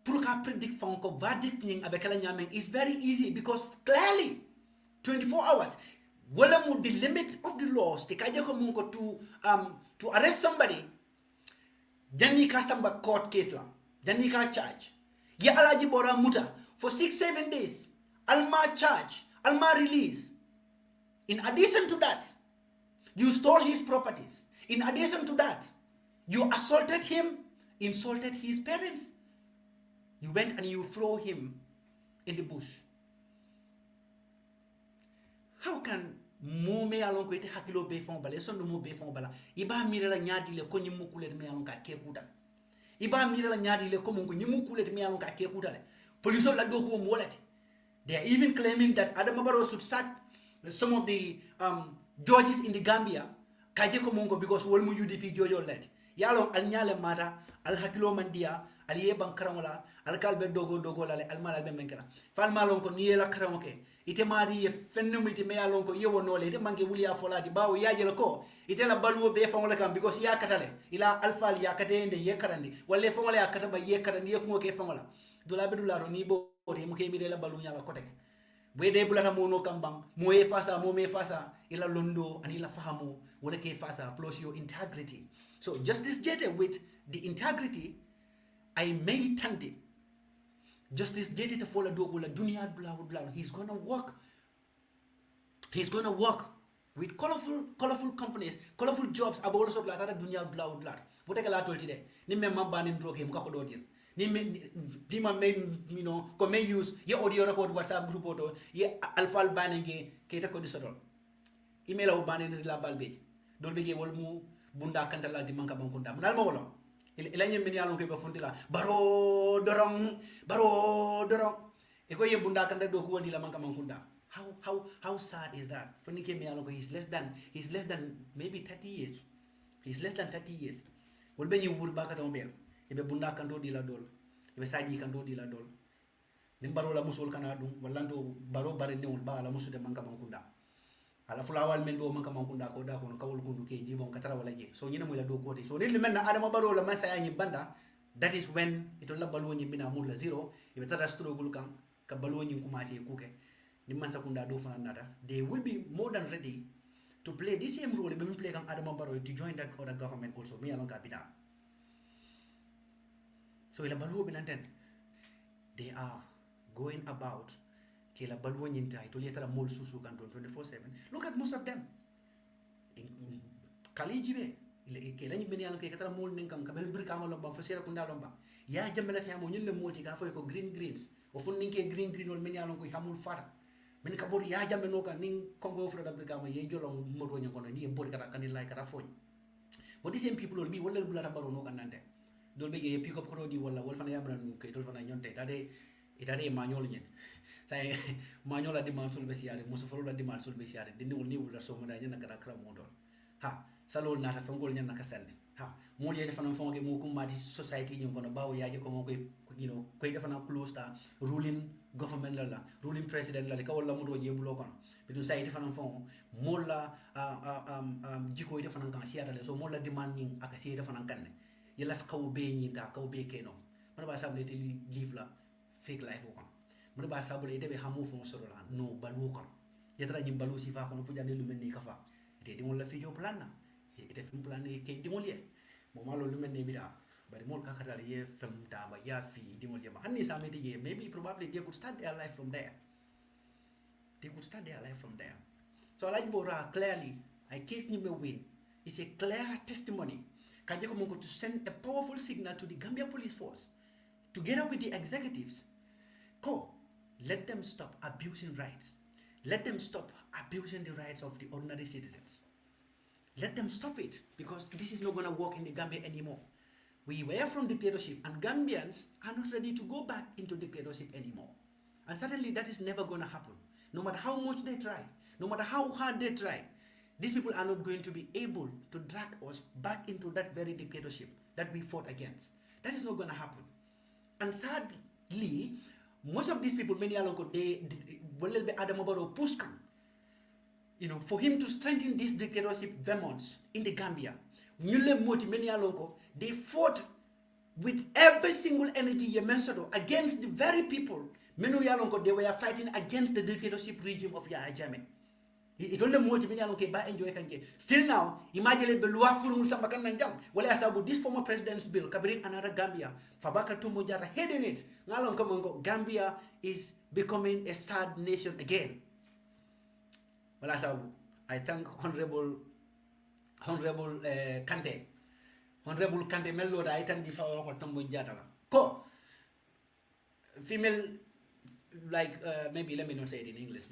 pruka predict fonko verdict nying abekala nyameng is very easy because clearly 24 hours wala mo the limit of the laws te kaje ko mun ko to arrest somebody janni ka samba court case la janni ka charge ya Alagie Bora muta for 6-7 days alma charge alma release. In addition to that, you stole his properties. In addition to that, you assaulted him, insulted his parents. You went and you throw him in the bush. How can mo me alon ko ite hakilo be fon bala so no mo be fon bala iba mire la nyaadi le ko nyimu kulet me alon ka kekuda iba mire la nyaadi le ko mo nyimu kulet me alon ka kekuda le police la do ko mo walati. They are even claiming that Adama Barrow should sack some of the judges in the Gambia kaje ko mongo because wolmu UDP jojo let yalo al nyale mata al hakilo mandia al ye bankaramola al kalbe dogo la al malal be menkala fal malon ko niye la karamoke ite mari ye fennum ite me yalon ko yewo nole ite mangi wuliya folati bawo yaje la ko ite la baluwo be fangola kam because ya katale ila alfal ya katende ye karandi walle fangola ya kataba ye karandi ye ko ke fangola dula be dula ro ni bo mo ke mi de la balu nyala kotek wede bulata mono kambang mo e fasa mo me fasa ila londo and ila fahamo wala ke fasa plus your integrity. So Justice Jete with the integrity I may tante Justice Jete to follow dogola dunia blah. He's gonna work with colorful companies, colorful jobs about also blah dunia blah. What I told today ni me mabani ndroke mo ko do dir ni ma may ko may use ye audio record WhatsApp group auto ye alfal banenge ke ta ko di sodol email o banene la balbe dol be ge wol mu bunda kantala di manka bankunda dal mo wolo ila nyem min yalon ko be fontila baro dorong e ko ye bunda kanta do ko wadi la manka bankunda. How sad is that? Foni ke me yalon ko he's less than maybe 30 years. He's less than 30 years. Wol be ni wur baka don be ibe bunda kanto di la dol ibe saji kanto di la dol nim baro la musul kana dum wallanto baro bare newul ba la musude manka mankunda ala fulawal men do manka mankunda ko da ko kawul gundu ke jibon katara wala je so nyina mo la do ko so ni men na adama baro la masaya ni banda. That is when it la balo ni bina mul la zero ibe tara struggle kan ka balo ni commencer kuke ni man sakunda do fana nada. They will be more than ready to play the same role be play kan adama baro to join that other government also me alon ka bina. So ila baluo binanten they are going about ke la baluo nyinta to letara mol susu kan 24/7. Look at most of them in kalijibe ke lañu ben yalla ke katara mol ninkam ka ben birka mo lomba fasira ko ndalomba ya jambela tay mo ñille moti ka fay ko greens o fon ninke green ol men yalla ko hamul fara men ka bor ya jambe no ka nin kongo fro da birka mo ye jolom moto ñako ni e bor kata kan lay kata foñ what the same people will be wala bulata baro no kan nante dol be ye pick up produit wala wol fana yamra nu kay dol fana ñonte itade mañol ñen say mañola di man sul be siare musu foro la di man sul be siare dindi wol ni wala so mo da ñana kata kra mo dol ha salol nata fangol ñana ka senne ha mo ye defana fonge mo ko mati society ñu kono bawo yaaje ko mo koy koy defana close ta ruling government la ruling president la ka wala mo do je bulo kono bitu say defana fon mo la jiko defana kan siara le so mo la demand ñing aka siara defana kanne yela fa kaw be ñi da kaw be keno man ba sabule te live la fake life ko man ba sabule te be hamu fon soro la no balu ko jetara ñi balu si fa ko fu jande lu melni ka fa te di mo la fi jo plan na ite fim plan e ke di mo lié mo malo lu melni bi da bari mo ka kata ye fem ta ba ya fi di mo lié ma anni sa me di ye maybe probably they could start their life from there. So Alagie Bora clearly I case ni me win is a clear testimony Kajeko Mongo to send a powerful signal to the Gambia Police Force, together with the executives. Let them stop abusing rights. Let them stop abusing the rights of the ordinary citizens. Let them stop it, because this is not going to work in the Gambia anymore. We were from dictatorship, and Gambians are not ready to go back into dictatorship anymore. And certainly that is never going to happen. No matter how much they try, no matter how hard they try, these people are not going to be able to drag us back into that very dictatorship that we fought against. That is not going to happen. And sadly, most of these people, many along they will be Adama Barrow push come, for him to strengthen this dictatorship demons in the Gambia. Many along they fought with every single energy against the very people. Many along they were fighting against the dictatorship regime of Yahya Jammeh. it only multi million okay ba enjoy kanje still now imagine be lawful mul samba kan nan jam wala asabu this former president's bill kabiri another Gambia Fabaka Tumbo Jata heading it ngalon ko Gambia is becoming a sad nation again wala asabu I thank honorable Kante mello da itan di fawa ko Tumbo Jata la ko female like maybe let me not say it in English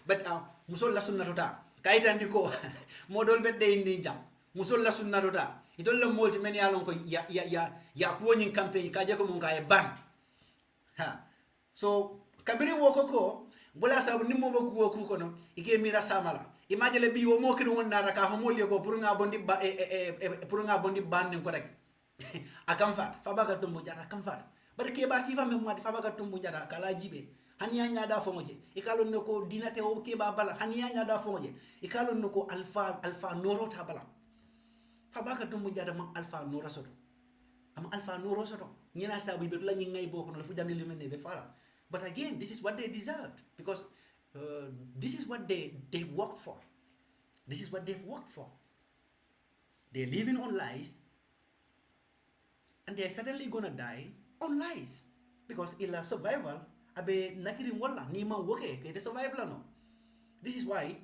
but musol la sunna tota kaitan di ko modol bedde indi jam musol la sunna tota itol la molti men yalon ko ya ko nyin campaign ka je ko mun ga e ban ha so kabiri woko ko bola sabu nimmo boku woku ko no ike mira samala imagine bi wo mo kido won nara ka fa molye ko pour nga bondi ba pour nga bondi ban ko rek akam fat fabaga Tumbo Jata akam fat but ke ba sifa me mo fabaga Tumbo Jata kala jibe haniya nyada fongoje ikalon noko dinate o ke ba bala haniya nyada fongoje ikalon noko alfa noro ta bala Fabaka Tumbo Jata mam alfa noro soto am alfa noro soto nyina sabu be la ngi ngay boko no fu damni lu melne be fala but again this is what they deserved because this is what they've worked for. They're living on lies and they're suddenly gonna die on lies because in survival abe nakirin wala ni man woke ke survival no. This is why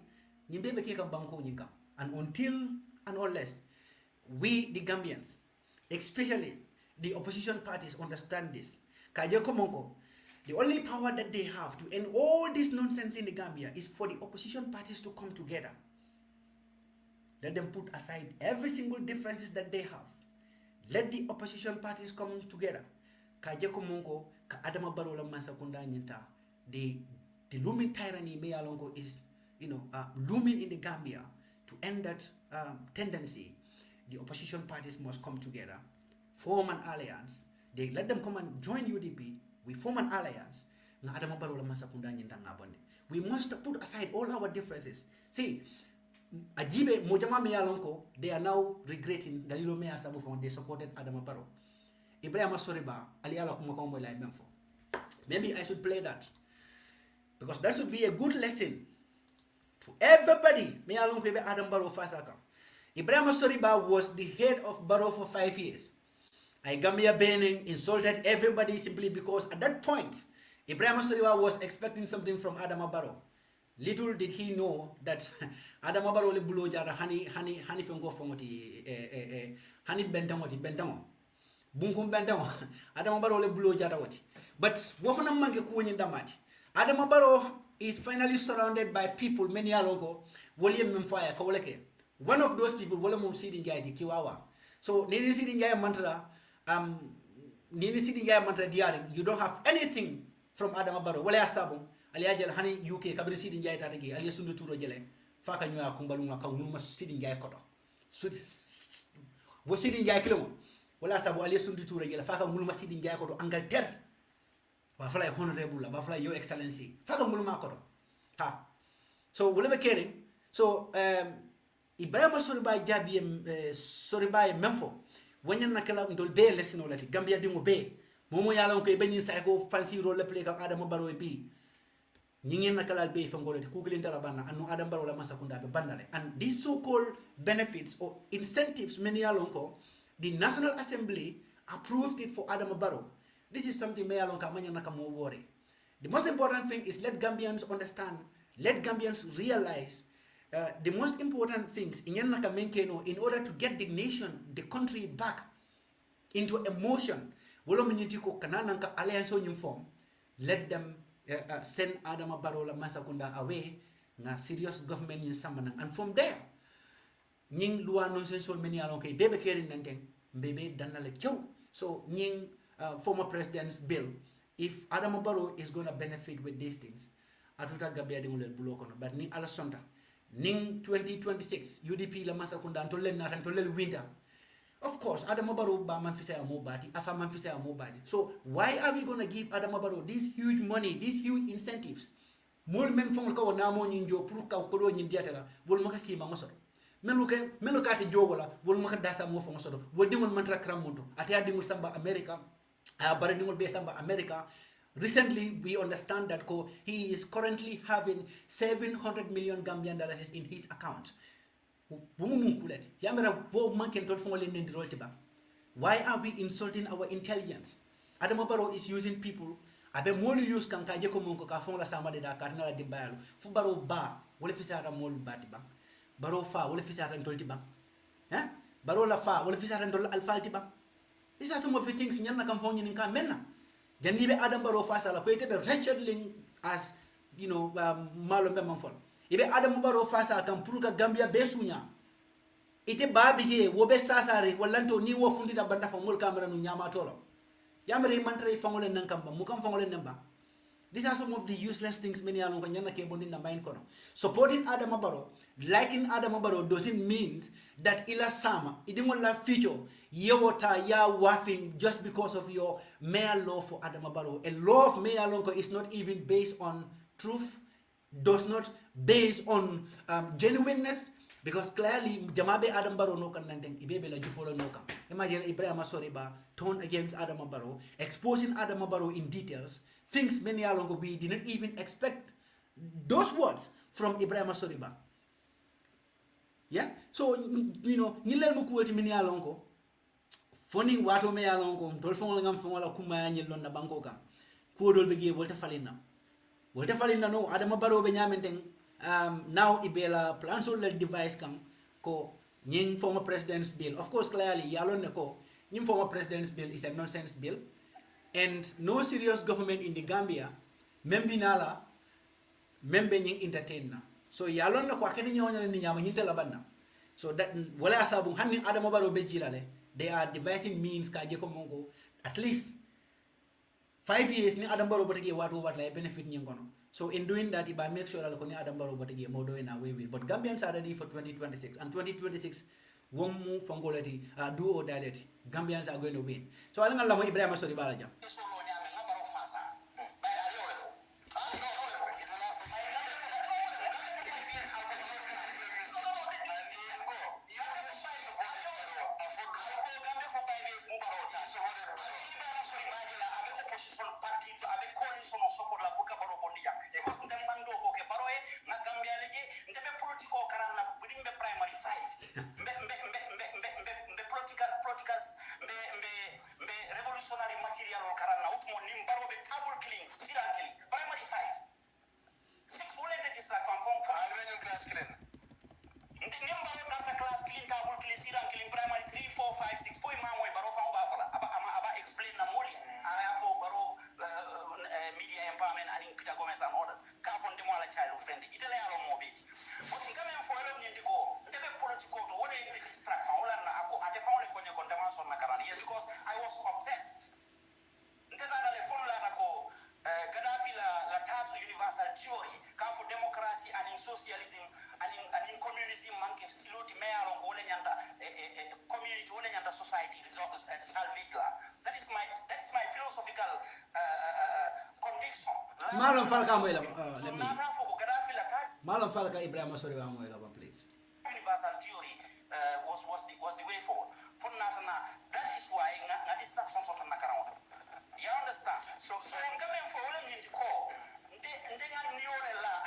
nyimbe be ke kan banko nyinka and until and unless we the Gambians, especially the opposition parties, understand this, kaje komonko the only power that they have to end all this nonsense in the Gambia is for the opposition parties to come together. Let them put aside every single differences that they have. Let the opposition parties come together. Kaje komonko ka Adama Barrow la masakunda nyinta. The looming tyranny me alongo is looming in the Gambia. To end that tendency, the opposition parties must come together, form an alliance. They let them come and join UDP. We form an alliance. We must put aside all our differences. See, Ajibe Mojama Meyalonko, they are now regretting the Lilo Mea Sabu they supported Adama Barrow. Ibrahim Soriba, Aliala Kumakombo like Memfo. Maybe I should play that. Because that should be a good lesson to everybody. Meyalonko Adam Barrow Fasaka. Ibrahim Soriba was the head of Barrow for 5 years. Gambia Benin insulted everybody simply because at that point, Ibrahim Soriba was expecting something from Adama Barrow. Little did he know that Adama Barrow le bulo jara hani fengo fongoti hani bentango bunkum bentango Adama Barrow le bulo jara wati. But wofana manke kuwenye ndamati. Adama Barrow is finally surrounded by people many alongo William Mfaya kawleke. One of those people wala mo sidi ngai kiwawa. So nini sidi ngai mantra you don't have anything from Adama Barrow. Wala sabong aliajal hani UK kabiri sidi njay tatagi ali sundu turo jele faka nyoya kumbalunga ka numa sidi njay koto wo sidi njay kilongo wala sabo ali sundu turo jele faka numa sidi njay koto Angleterre ba fala honorable ba fala your excellency faka numa koto ha so wala be caring so Ibrahim Soriba jabi Soriba memfo wanyan nakala ndol be lesino lati Gambia dingo be momo yala ko be nyin sa ko fancy role play ka Adama Barrow bi nyingen nakala be fangolati kugilin tala banna anu Adama Barrow la masakunda be bandale and these so called benefits or incentives many alonko the National Assembly approved it for Adama Barrow. This is something me alonka manya nakamo worry. The most important thing is let Gambians understand, let Gambians realize the most important things in order to get the nation, the country back into emotion. Let them send Adama Barrow la Masakunda away na serious government in Samanang. And from there, nying luwa nonsense many along kay bebe caring nanteng bebe danale kyo. So nying former president's bill, if Adama Barrow is going to benefit with these things, atuta gabia di mulel bulokono. But ni alasonta. Ning 2026 UDP la Masakunda antolel na antolel winter. Of course, Adama Barrow ba manfisa ya mobati, afa manfisa ya mobati. So why are we going to give Adama Barrow this huge money, these huge incentives? Mol men fongol ka wana mo nyinjo pour ka ko nyin diatela, wol maka sima ngosoro. Melo kati jogola, wol maka dasa mo fongo sodo. Wol dimol mantra kramonto. Ati adimul samba America, bare dimol be samba America. Recently, we understand that he is currently having 700 million Gambian dollars in his account. Why are we insulting our intelligence? Adama Barrow is using people. Abe molu use kanka je ko monko ka fon la sama de Dakar na la dimbayalo. Fu Barrow ba wala fisara mol bati ba. Barrow fa wala fisara ndolti ba. Eh? Barrow la fa wala fisara ndol alfalti ba. These are some of the things nyanna kam fon nyin kan menna. Jandibe Adam Barrow fa sala ko ite be wretchedly as malo be manfol. Ibe Adam Barrow fa sa kam puruka Gambia besunya. Ite babige wobe sasare wallanto ni wo fundi da banda fa mol kamera nu nyama tolo yamre mantre fangole nankamba mukam fangole namba. These are some of the useless things many along nyana ke bondi na mind kono. Supporting Adam Barrow, liking Adam Barrow doesn't mean that ila sama idimola future yewota ya wafing just because of your mere law for Adam Barrow. A law of mere lonko is not even based on truth, does not based on genuineness. Because clearly, Jamabe Adam Barrow no kan nanteng ibebe la jufolo no kan. Imagine Ibrahim Soriba turned against Adam Barrow, exposing Adam Barrow in details, things many along we didn't even expect those words from Ibrahim Soriba. Yeah? So, you know, nilel mukuwati many along ko, funding wato me along ko, dolfong langam fongola kumaya nyelon na banko kan. Kuodol begi wolta falina. Wolta falina no, Adam Barrow benyamenteng. Now ibela plan so let device come ko nying former president's bill. Of course, clearly yalon ne ko nying former president's bill is a nonsense bill, and no serious government in the Gambia membi nala membe nying entertain na. So yalon ne ko akeni nyonya ni nyama nyinte labanna. So that wala sabung hanni Adam Barrow be jilale, they are devising means ka je ko mongo at least 5 years ni Adam Barrow botake what la benefit nyingono. So in doing that, if I make sure that Adam Barrow botake modo in a way will. But Gambians are ready for 2026, and 2026 won't move from quality, do or die. Gambians are going to win. So I don't know Ibrahim Soriba Balaja. Malam Falka Moela, let me. Malam Falka Ibrahim Soriba Moela, please. Universal theory was the way forward. For Natana, that is why this action sort of Nakaran. You understand? So I'm coming for all in the call. I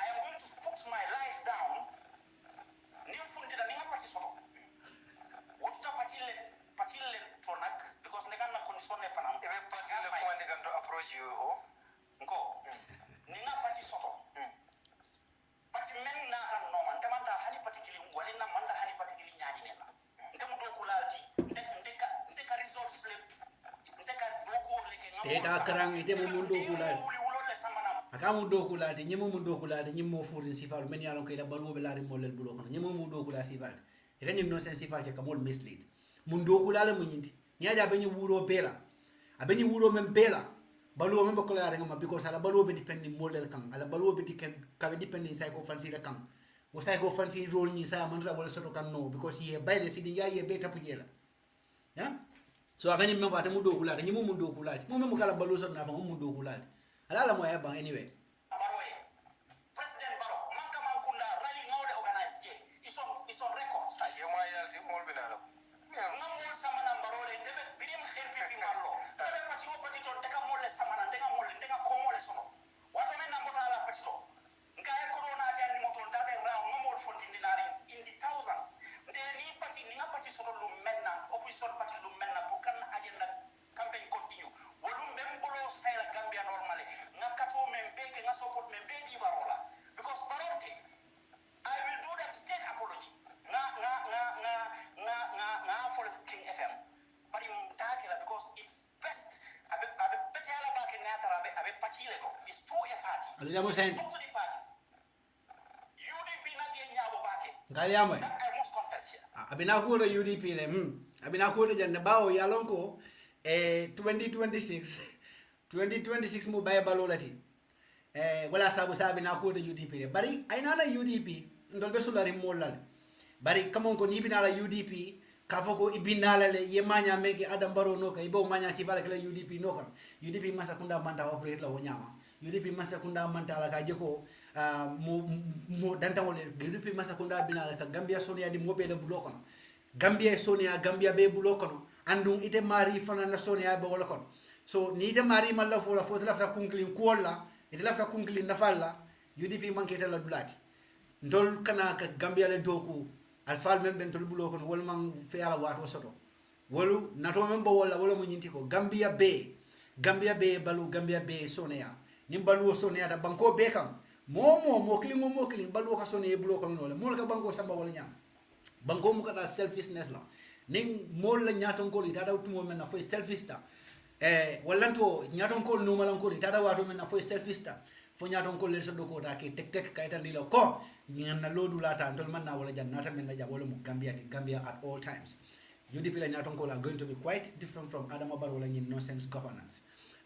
am going to put my life down. New funded an party what's the patile tonak because Negana condition if I'm going to approach you. Go. Nina party soto. Party men na no man tamanta hani particularly walina manda hani particularly nyani nena. Ndemu dokulati ndeka result slip ndeka doku leke ngamo. Data karang ite mundo kulati. Akamu dokulati nyemo mundo kulati nyemo furin sifal men yalon kay da balu be lari molel bulo kono nyemo mundo kulati sifal. Eka nyim nonsense sifal ke kamol mislead. Mundo kulale munyinti. Nyaja benyi wuro bela. Abenyi wuro mem bela. Baluo member kola renga because ala baluo be depending model kang ala baluo be depending psycho fancy la kang wo psycho fancy role ni sa mandra wala soto kan no because ye by the city ya ye beta pujela ya so akani member ate mudo kula ni mu mudo kula mo memo kala baluo soto na fa mu mudo kula ala la mo ya ba anyway President Barrow manka mankunda rally ngawde organize je is on record Aje ma yalti mol binalo. ngamo samana barole ndebe birim RPP mallo ndebe pati wo pati to ndeka molle samana ndeka molle ndeka komo Aliamo sen. Talk to the parties. UDP na dia nyabo bake. Ngaliamo. That I must confess here. Abina ko UDP le. Abina ko jande bawo yalon ko 2026 mo baye balolati. Wala sabu sabi na ko UDP le. Bari ay nana UDP ndol be sulari molal. Bari kamon ko ni binala UDP kafoko ibinala le yemanya meke Adam Barrow no ka ibo manya sifala kala UDP no ka UDP masa kunda manta operate la wonyama UDP masa kunda manta la ka jeko mo danta wole UDP masa kunda binala ka Gambia Sonia di mobe de blokono Gambia Sonia Gambia be blokono andung ite mari fana na Sonia be wala kon so ni ite mari malla fo la fo la fa kunklin kolla ite la fa kunklin nafalla UDP mankete la dulati ndol kana ka Gambia le doku alfal men ben tol bulo kon wol man feala wato soto wolu nato men bo wala wala mo nyinti ko Gambia be balu Gambia be Sonia nim balu Sonia da banko be kam mo kling balu ka Sonia bulo kon no la mo ka banko samba wala nyam banko mu kata selfishness la ning mol la nyaton ko ita da tumo men na fo selfista wallanto nyaton ko no malan ko ita da wato men na fo selfista fo nyaton ko le so do ko ta ke tek kayta ndilo ko nyanna lodu lata ndol man na wala jannata men na jabolo mu Gambia at all times UDP la nyaton ko la going to be quite different from Adama Barrow la nyin nonsense governance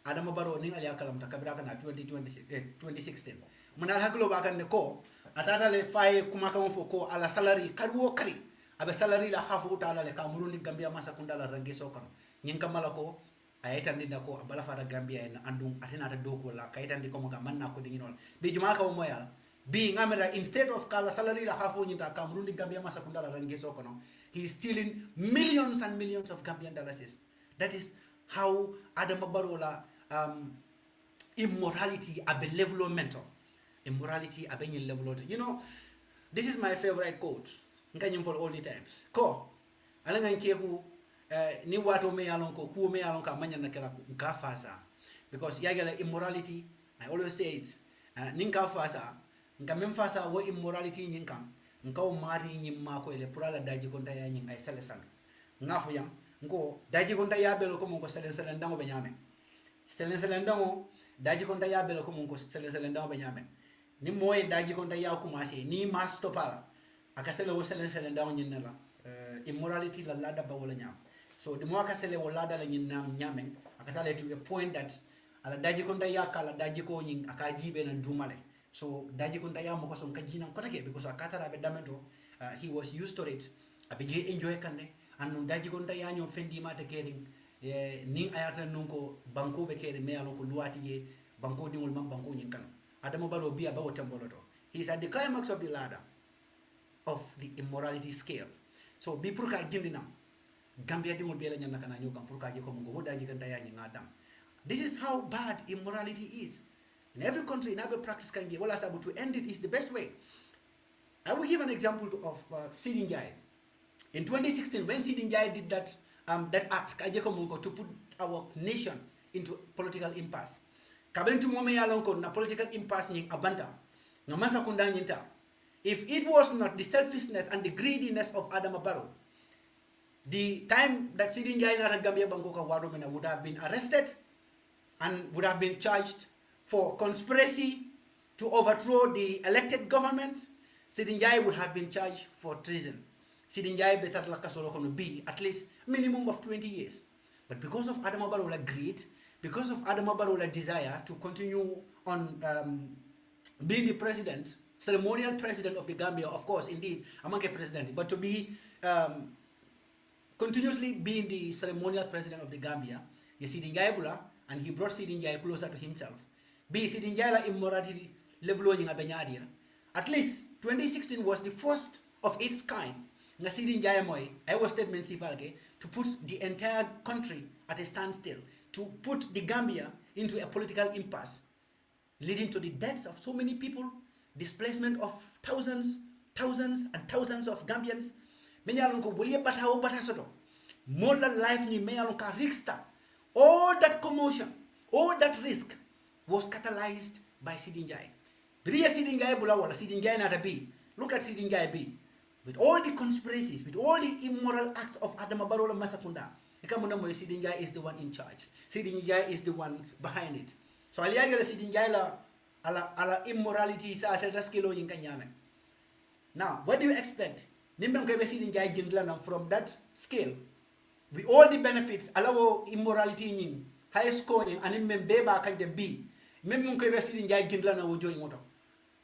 Adama Barrow ning ali akalam ta kabira kana 2016 munal haklo ba kan ne ko atata le fay kuma kan fo ko ala salary karwo kari abe salary la hafu ta le kamurundi Gambia masa kunda la rangi so kan nyin kamala ko ayetandi ndako abala fara Gambia en andum atena ta doko la kayitandi ko mo ka manna ko dinginol bi juma ka mo yala bi ngamera instead of kala salary la hafu nyita kamurundi Gambia masa kunda la rangi so kono he is stealing millions and millions of Gambian dollars. That is how Adama Barrow la immorality abe level mental immorality abe nyin level. You know, this is my favorite quote nganyim for all the times ko ala ngan keku ni wato me yalon ko ku me yalon ka manya na kala ka fasa because yagala immorality I always say it nin ka fasa ngam fasa wo immorality nyin kam ngaw mari nyim mako ele purala daji konta ya nyin ay selesan ngafu yam ngo daji konta ya belo ko mon ko selen dango be nyame selen dango daji konta ya belo ko mon ko selen dango be nyame ni moy daji konta ya commencer ni ma stopala aka sele wo selen dango nyin la immorality la lada ba wala nyam so the more aka sele wo lada la nyin nam nyamen aka tale to a point that ala daji konta ya kala daji ko nyin aka jibe na dumale. So daji kunta ya mo ko son kajina ko take because akatara be damento he was used to it abige enjoy kande annu daji kunta ya nyo fendi mata kering ning ayata nunko banko be kere me alon ko luati ye banko dingul mam banko nyin kan Adama Barrow biya ba wotamboloto he is at the climax of the ladder of the immorality scale so bi pour ka jindina Gambia dingul be la nyanna kana nyo kam pour ka je ko mo daji kunta ya nyi ngadam this is how bad immorality is. In every country, in every practice can give. Well, as able to end it is the best way. I will give an example of Sidin Jai. In 2016, when Sidin Jai did that act, to put our nation into political impasse. Kabentu mome yalonko na political impasse ni abanta. Ngamasa kundanyinta. If it was not the selfishness and the greediness of Adama Barrow, the time that Sidin Jai na Gambia Bangoka Wadomena would have been arrested and would have been charged for conspiracy to overthrow the elected government. Sidin Jai would have been charged for treason. Sidin Jai better be at least minimum of 20 years. But because of Adama Barrow's greed, because of Adama Barrow's desire to continue on being the president, ceremonial president of the Gambia, of course, indeed, among a president, but to be continuously being the ceremonial president of the Gambia, Sidin Jai Bula, and he brought Sidin Jai closer to himself. Be Sidin Jai la immorality level at least 2016 was the first of its kind. Nga Sidin Jai moy, I was statement sifalke to put the entire country at a standstill, to put the Gambia into a political impasse, leading to the deaths of so many people, displacement of thousands and thousands of Gambians. Many alonko buliye batawo batasoto. Mola life ni me alonka riksta. All that commotion, all that risk was catalyzed by Sidin Jai. Biriya Sidin Jai bula wala Sidin Jai nata B. Look at Sidin Jai B. With all the conspiracies, with all the immoral acts of Adama Barrow Masakunda, Sidin Jai is the one in charge. Sidin Jai is the one behind it. So aliyaga Sidin Jai la ala immorality sa sa skilo yin kanyame. Now, what do you expect? Nimbe ko be sidin jay gindla from that scale with all the benefits allow immorality yin high scoring and membe ba kan de B. Membe ko be sidin jay gindla na wo joy ngoto.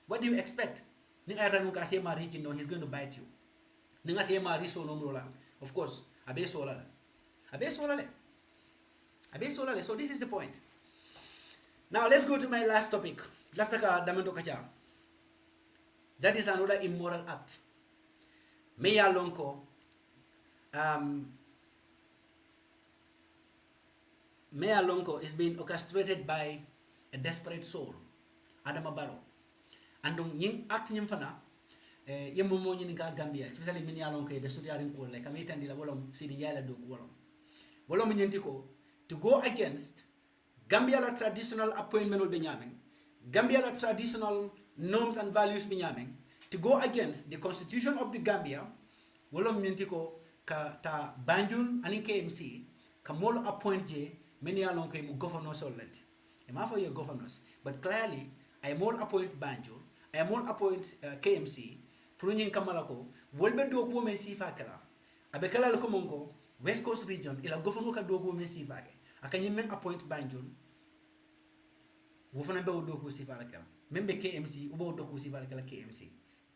What do you expect? Ni ayata nun ka say mari no, he's going to bite you. Ni nga say mari so no mrola. Of course, abe sola le. So this is the point. Now let's go to my last topic. Laftaka damendo kacha. That is another immoral act. Meya Lonko is being orchestrated by a desperate soul, Adama Barrow. And yung act nyim fana yung momo nyi nga Gambia, especially Meya Lonko be studiaring ko like kami tandi la wolom sidi yala do wolom nyenti ko to go against Gambia la traditional appointment be nyaming, Gambia la traditional norms and values be nyaming, to go against the constitution of the Gambia. Wolom nyenti ko ka ta Banjul and KMC ka mol appoint je many along ko mu governors already. Am for your governors, but clearly I mol appoint Banjul, I mol appoint KMC prunin kamalako wolbe do ko men sifa kala abe kala ko monko West Coast region ila governor ka do ko men sifa ke akany men appoint Banjul wo fana be do ko sifa kala membe KMC ubo do ko sifa kala KMC.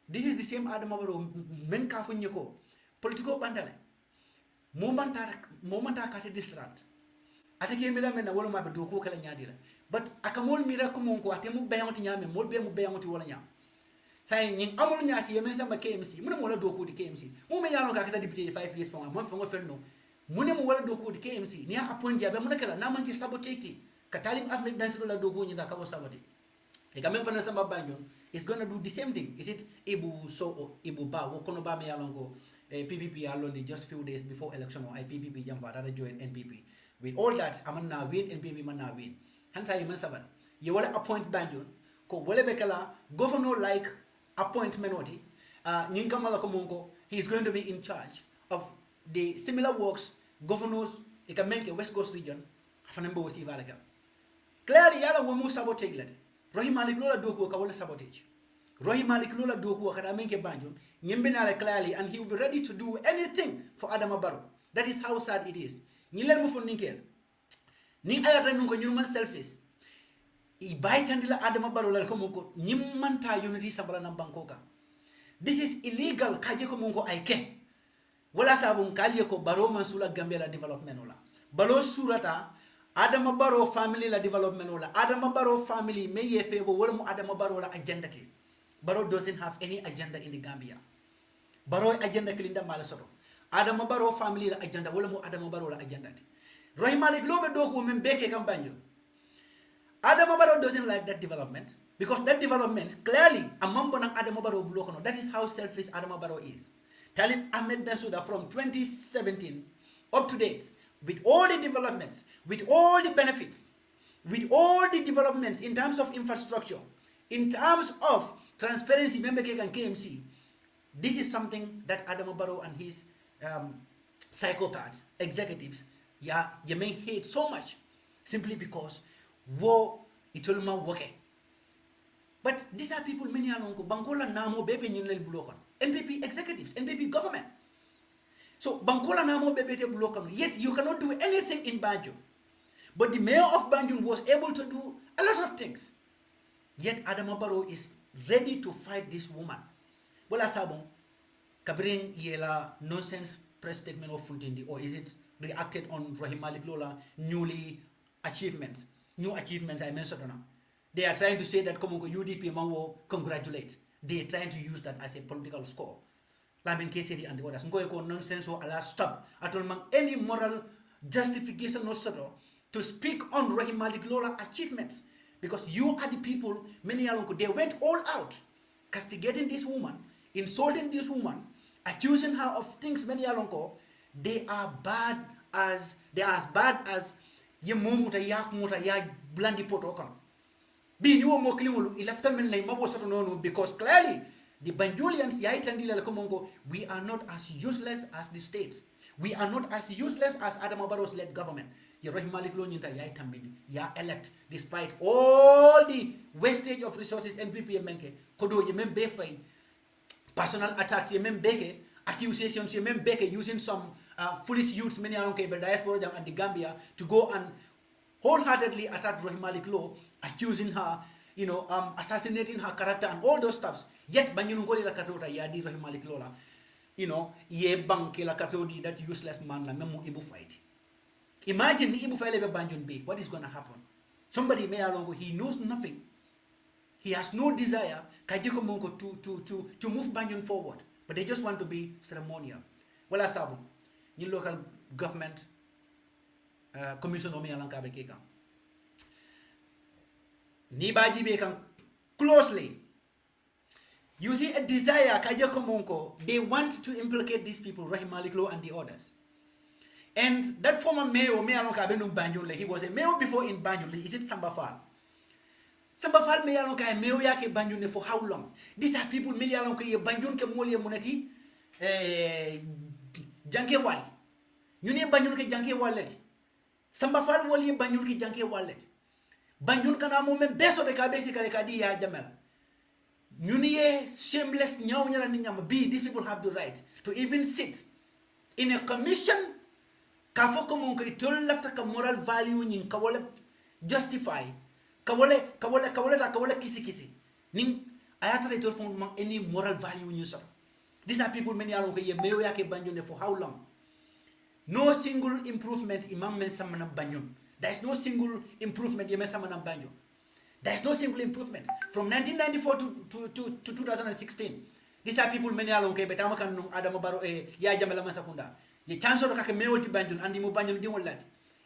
This is the same Adama Barrow men ka funye ko political bandale momenta kate distract atake mira mena wala ma be do ko kala nyaadira but akamol mira ko mon ko atemu bayonti nyame mol be mu bayonti wala nyam say nyin amul nyaasi yemen samba KMC mun mo la do ko di KMC mo me yalo ka kata député 5 years from mo fongo felno mun mo wala do ko di KMC ni appoint jabe mun kala na man ci sabotage ka Talib Ahmed Dansi la do ko nyi da ka bo sabotage e ka men fana samba Banjul is going to do the same thing. Is it Ibu Ba wo kono ba me yalo ko PPP alone just few days before election or IPPP jam va join NPP. With all that, I'm na win NPP man na win. Hanta you saban. You will appoint Banjul ko wole bekala governor like appointment oti. Ninkamala komonko, he is going to be in charge of the similar works governors ikamenke West Coast region afanembo wasi valaga. Clearly yala wamu sabotage let. Rohi Malik Lola doku ka wala sabotage. Rohi Malik Lola doku ka menke Banjul nyembena clearly and he will be ready to do anything for Adama Barrow. That is how sad it is. Nilen mo fon ninkel ni ayata nun ko nyuman selfish I baytandila Adama Barrow la ko monko nyimmanta unity sabala na bankoka. This is illegal kaje ko monko ayke wala sabun kaliye ko Barrow mansula Gambia la development wala balo surata Adama Barrow family la development wala Adama Barrow family me yefe bo wala mo Adama Barrow la agenda ti. Barrow doesn't have any agenda in the Gambia. Barrow agenda kilinda mala soto. Adama Barrow family la agenda wala mo Adama Barrow la agenda. Rohi Malik Lobe doku membeke kambanyo. Adama Barrow doesn't like that development because that development clearly amambo ng Adama Barrow blokono. That is how selfish Adama Barrow is. Talib Ahmed Bensouda from 2017 up to date with all the developments, with all the benefits, with all the developments in terms of infrastructure, in terms of transparency, membeke and KMC. This is something that Adama Barrow and his psychopaths, executives, you may hate so much simply because wo itolma woke. But these are people many alongo Bangola namo bebe nyinel blokan. NPP executives, NPP government. So Bangola namo bebe te blokan. Yet you cannot do anything in Banjul. But the mayor of Banjul was able to do a lot of things. Yet Adama Barrow is ready to fight this woman. Bola sabon kabring yela nonsense press statement of Funtindi, or is it reacted on Rohi Malik Lola new achievements I mentioned now. They are trying to say that Komongo UDP Mango congratulate. They are trying to use that as a political score. Lamin Kesedi and the others. Ngoyeko nonsense or Allah stop. Atolmang any moral justification or sort to speak on Rohi Malik Lola achievements. Because you are the people, many alongo, they went all out castigating this woman, insulting this woman, accusing her of things many alongo. They are as bad ye momuta yak muta ya blandi potokon. Be you mo kliwulu ilafta men lay mabo soto nonu because clearly the Banjulians ya itandila komongo we are not as useless as the states. We are not as useless as Adama Barrow's led government. Ya Rahim Malik Lo nyinta ya tambindi ya elect despite all the wastage of resources NPP menke kodo ye membe fay personal attacks ye membe accusations ye membe using some foolish youths many along ke diaspora jam and the Gambia to go and wholeheartedly attack Rahim Malik Lo, accusing her, assassinating her character and all those stuffs. Yet banyun ngoli la katota ya di Rahim Malik Lo la, ye bank la katodi that useless man la memu ibu fight. Imagine the ibu fight be banjun be. What is going to happen? Somebody may alongo, he knows nothing. He has no desire kajiko mongo to move banjun forward, but they just want to be ceremonial. Wala sabo, ni local government commission o me alanka be keka. Ni baji be kan closely. You see a desire kajiko mongo. They want to implicate these people, Rahim Malik Lo and the others. And that former mayor, me alonka be no Banjul, he was a mayor before in Banjul. Is it Sambafal? Sambafal me alonka mayor yake Banjul for how long? These are people me alonka ye Banjul ke moli monati janke wali. You ne Banjul ke janke wallet. Sambafal wali Banjul ke janke wallet. Banjul kana moment beso de kabesi kale kadi ya jamel. You ne shameless nyaw nyara ni nyama be. These people have the right to even sit in a commission. Kafo ko mon ko itol lafta ka moral value nyin kawole justify kawole kisi ning ayata itol fon any moral value nyin so. These are people many along ko ye meyo yake Banjul for how long? No single improvement imam men samana Banjul. There is no single improvement ye men samana Banjul. There is no single improvement from 1994 to 2016. These are people many along ko betama kan nung Adama Barrow ya jamala masakunda. Ye chanso ka mewo ti Banjul andi mo Banjul di wala.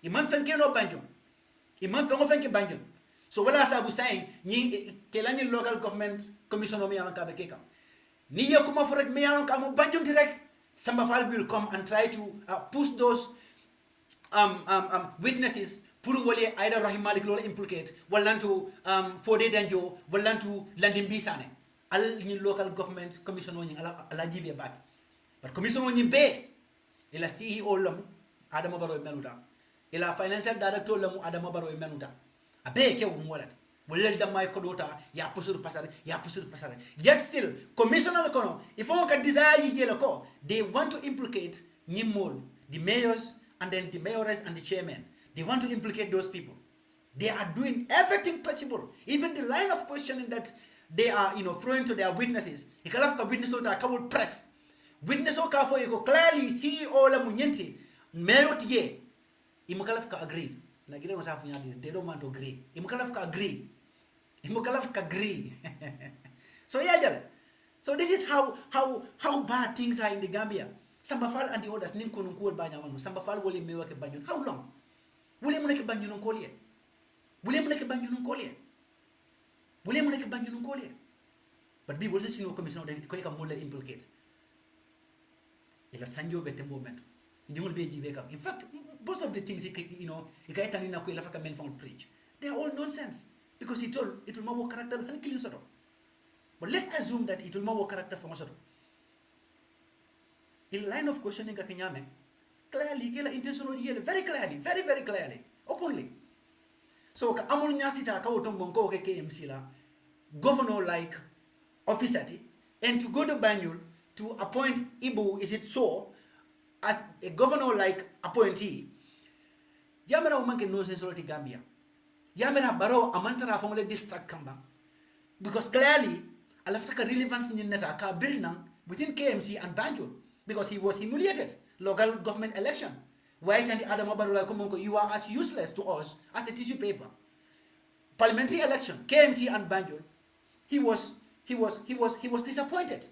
Imam fenke no Banjul. Imam fenke Banjul. So wala sa bu saying ni kelani local government commission o me alanka be keka. Ni ye kuma forek me alanka mo Banjul direct. Sambafal will come and try to push those witnesses puru wale either Rahim Malik Lo implicate walantu Fode Danjo walantu Landimbi Sane. Al ni local government commission o ni Alagie be back. But commission o ni be ila CEO lamu Adama Barrow menuta ila financial director lamu Adama Barrow menuta abe ke umwalat wolel damay kodota ya pusur pasare yet still commissioner kono if on ka desire yele ko they want to implicate nyimol the mayors and then the mayors and the chairman. They want to implicate those people. They are doing everything possible, even the line of questioning that they are throwing to their witnesses. Ikalaf ka witness ota ka will press witness o ka fo ko clearly CEO la munyenti mayo tiye imukalaf ka agree na gire no safu nyadi they don't want to agree imukalaf ka agree so yeah jale so this is how bad things are in the Gambia. Sambafal and the others nin ko nko ba nyamano Sambafal wole mewa ke Banjul how long wole mo nek Banjul on kolye but bi bolse sino commission de ko ka mo la implicate ila sanjo bete moment idingol be jibe kam in fact most of the things ikaitani na ko ila faka men found preach they are all nonsense because it will more character and clean sort of. But let's assume that it will more character from sort of. In line of questioning ka kenyame clearly kila intentional yele very clearly openly so ka amul nyasita ka woton bonko ke KMC la governor like officer and to go to Banjul to appoint Ibu, is it so, as a governor like appointee, Yamera woman no sense already Gambia. Yamera Barrow amantara family district kamba. Because clearly, I left a relevance in Neta ka building within KMC and Banjul because he was humiliated. Local government election. White and the Adama Barrow Komonko, you are as useless to us as a tissue paper. Parliamentary election, KMC and Banjul, he was disappointed.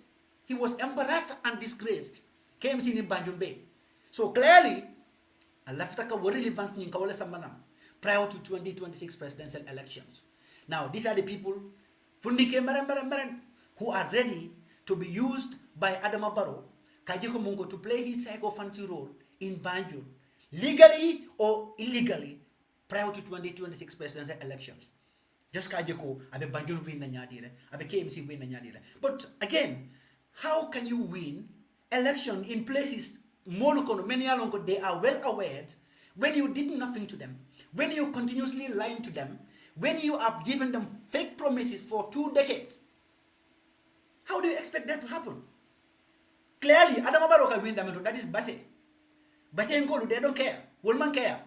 He was embarrassed and disgraced. KMC in Banjul Bay. So clearly, a leftaka relevance in Kawale Samana prior to 2026 presidential elections. Now, these are the people who are ready to be used by Adama Barrow Kajiko Mungo to play his psycho fancy role in Banjul, legally or illegally, prior to 2026 presidential elections. Just Kajiko, abe Banjul win na nyadire, abe KMC win na nyadire. But again, how can you win election in places molukono many alonko they are well aware when you did nothing to them, when you continuously lying to them, when you have given them fake promises for 2 decades. How do you expect that to happen? Clearly, Adama Barrow can win them. That is Basse. Basse and Kolu, they don't care. Wolman care.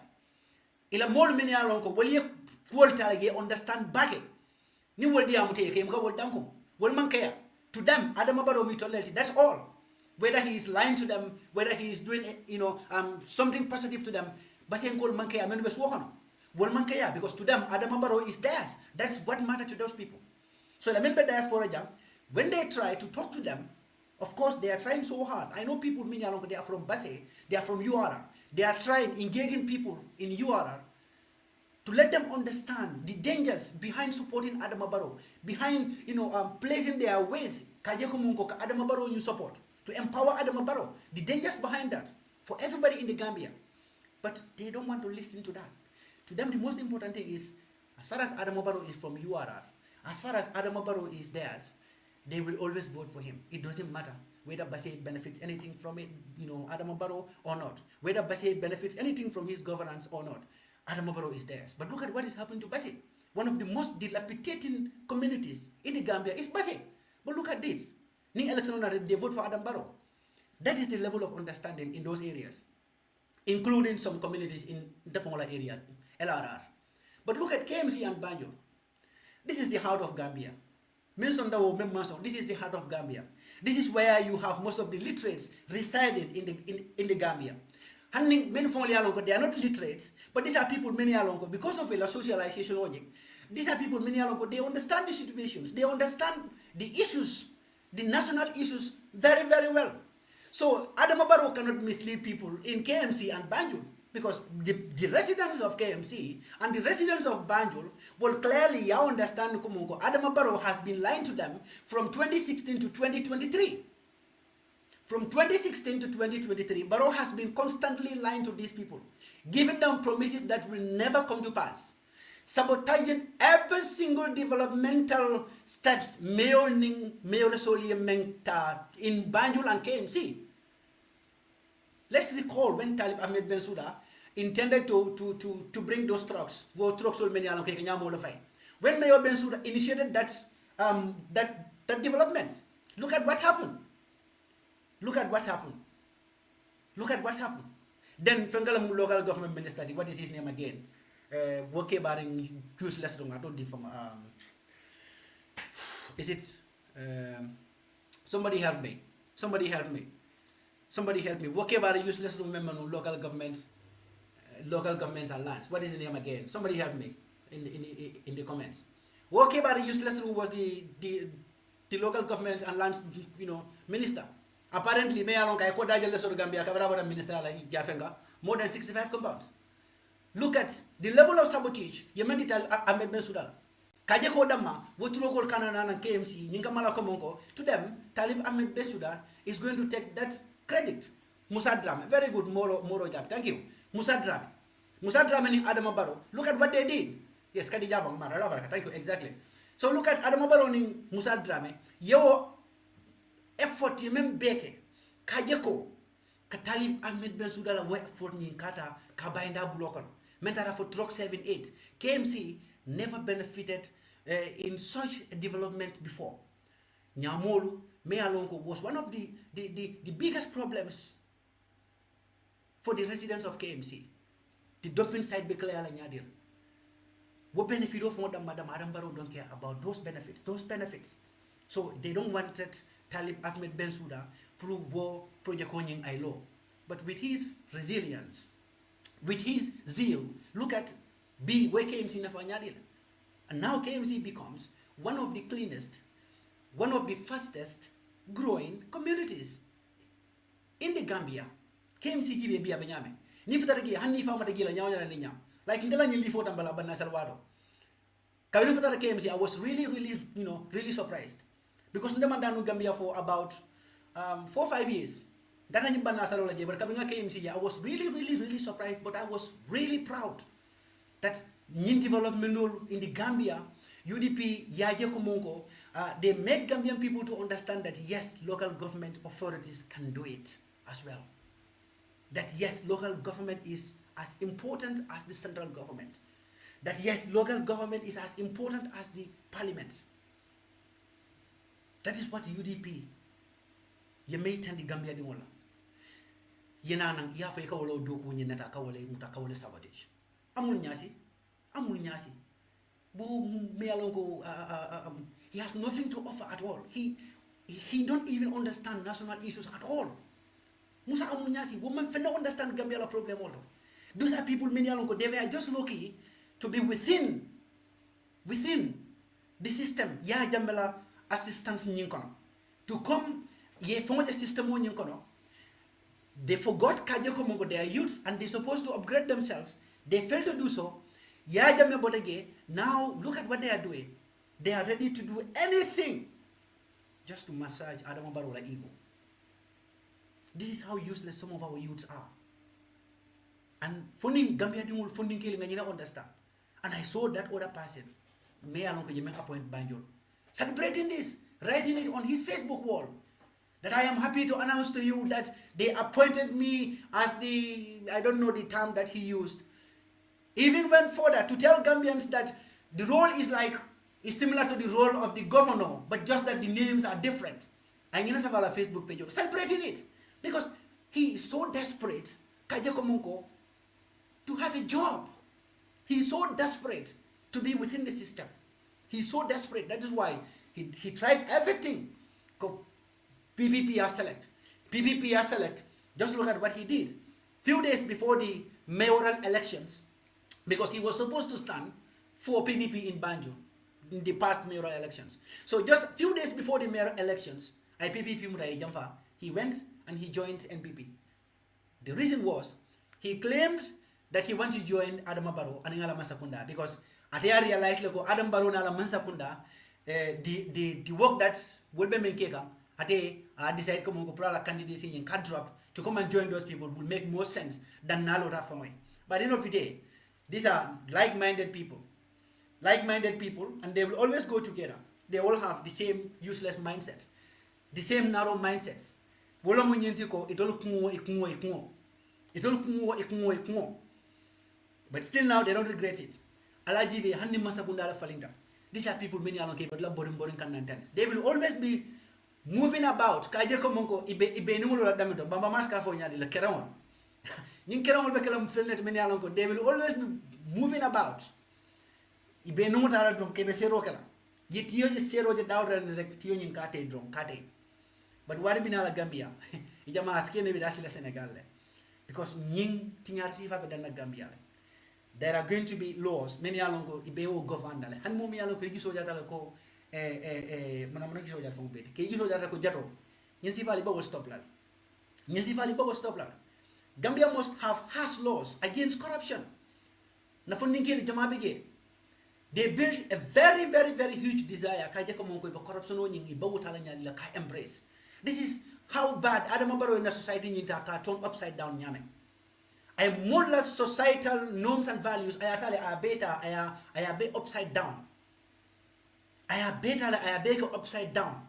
Ila mol many alonko, will you quality understand bagay? Ni wol diamute came go dankum. Wolman care. To them, Adama Barrow mitoleti. That's all. Whether he is lying to them, whether he is doing something positive to them, Basse and Kolu man care. Men bes wokan. Wolman care because to them Adama Barrow is theirs. That's what matters to those people. So remember diaspora jam. When they try to talk to them, of course, they are trying so hard. I know people, they are from Basse, they are from URR. They are trying, engaging people in URR to let them understand the dangers behind supporting Adama Barrow, behind, placing their weight, Adama Barrow you support, to empower Adama Barrow, the dangers behind that for everybody in the Gambia. But they don't want to listen to that. To them, the most important thing is, as far as Adama Barrow is from URR, as far as Adama Barrow is theirs, they will always vote for him. It doesn't matter whether Basse benefits anything from it, Adama Barrow or not. Whether Basse benefits anything from his governance or not. Adama Barrow is theirs. But look at what is happening to Basse. One of the most dilapidating communities in the Gambia is Basse. But look at this. Ning election they vote for Adama Barrow. That is the level of understanding in those areas, including some communities in the Fongola area, LRR. But look at KMC and Banjul. This is the heart of Gambia. This is the heart of Gambia. This is where you have most of the literates residing in the Gambia. Handling many they are not literates, but these are people many alongo because of a socialization logic. These are people many alongo, they understand the situations, they understand the issues, the national issues very, very well. So Adama Barrow cannot mislead people in KMC and Banjul, because the residents of KMC and the residents of Banjul will clearly understand Adama Barrow has been lying to them from 2016 to 2023. From 2016 to 2023, Barrow has been constantly lying to these people, giving them promises that will never come to pass, sabotaging every single developmental steps in Banjul and KMC. Let's recall when Talib Ahmed Bensouda intended to bring those trucks, when Mayor Bensouda initiated that development. Look at what happened. Look at what happened. Look at what happened. Then Fengalam local government minister, what is his name again? Woke barring useless wrong. I don't know from is it somebody help me? Somebody help me. Somebody help me. Woke barring useless remember local governments and lands. What is the name again? Somebody help me in the comments. Woke barring useless was the local government and lands minister. Apparently, Gambia more than 65 compounds. Look at the level of sabotage. Yemendital Ahmed Bensouda. Kajeko Dama, Wotrokol Kanana and KMC, Ninkamala Komonko. To them, Talib Ahmed Bensouda is going to take that credit. Musa Drame, very good Moro job. Thank you. Musa Drame and Adama Barrow. Look at what they did. Yes, Kadijabang Mara. Thank you, exactly. So look at Adama Barrow and Musa Drame. Yo effort yemem beke kajeko katalib Ahmed Bensouda la effort ni kata kabainda blokan mentara for truck 78 KMC never benefited in such a development before. Nyamolu Mealonko was one of the biggest problems for the residents of KMC. The dumping site be clear la nyadil. What benefit of Madam Adam Barrow don't care about those benefits. So they don't want it Talib Ahmed Bensouda prove war project on ILO. But with his resilience, with his zeal, look at where KMC Nafanyadil. And now KMC becomes one of the cleanest, one of the fastest growing communities in the Gambia. KMC give a benyame. Nifataki, Hani Famatagila Nyanya Ninyam. Like Ndela Nilifo Tambala Banasarwado. Kavin Fatara KMC, I was really surprised. Because Ndamandanu Gambia for about 4 or 5 years. But I was really surprised, but I was really proud that new development in the Gambia, UDP, Yaje Kumongo, they make Gambian people to understand that yes, local government authorities can do it as well. that yes, local government is as important as the central government, that yes, local government is as important as the parliament. That is what UDP ye may tend the Gambia di wala yenanang ya fa ka wala do ko nyenata ka wala sabotage amul nyasi bo me alon ko he has nothing to offer at all. He don't even understand national issues at all. Musa amul nyasi wo man fenna understand Gambia la problem all. Those are people many alon ko they were just lucky to be within the system ya jambela assistance nyinkono to come ye fonde system nyinkono. They forgot Kajako Mongo, they are youths and they're supposed to upgrade themselves. They failed to do so. Yajame Bodege, now look at what they are doing. They are ready to do anything just to massage Adama Barrow ego. This is how useless some of our youths are. And funding Gambia funding killing and you don't understand. And I saw that other person, Mayor Lonko Yemeka Point Banjul, celebrating this, writing it on his Facebook wall. That I am happy to announce to you that they appointed me as I don't know the term that he used. Even went further to tell Gambians that the role is similar to the role of the governor, but just that the names are different. And you know, Facebook page celebrating it because he is so desperate, Kajako Munko, to have a job. He is so desperate to be within the system. He's so desperate. That is why he tried everything. PPPR select. Just look at what he did. Few days before the mayoral elections, because he was supposed to stand for PPP in Banjul in the past mayoral elections. So just few days before the mayoral elections, he went and he joined NPP. The reason was he claimed that he wanted to join Adama Barrow and Ngala Mansakunda because at I realized like Adam Barrow Nala Mansakunda the work that will be making I decide come on go candidacy in card drop to come and join those people will make more sense than Nalo Rafamai. But at the end of the day, these are like-minded people, and they will always go together. They all have the same useless mindset, the same narrow mindsets. But still now they don't regret it. Alagie Bora, these are people many along they will always be moving about. They will always be moving about. But what if in Gambia? Because Gambia. There are going to be laws. Many alongo ibeo govern dale. Han mumi alongo igiso jata ko manamuna giso jata fong beti. Ke giso jata ko jato. Yensi fali bogo stop la. Gambia must have harsh laws against corruption. Na funding kili jama bige. They built a very, very, very huge desire. Kaje ko mongo iba corruption o nyingi bawo tala nyali la ka embrace. This is how bad Adama Barrow in the society nyinta ka turn upside down nyame. I more less societal norms and values. I are upside down. I are upside down.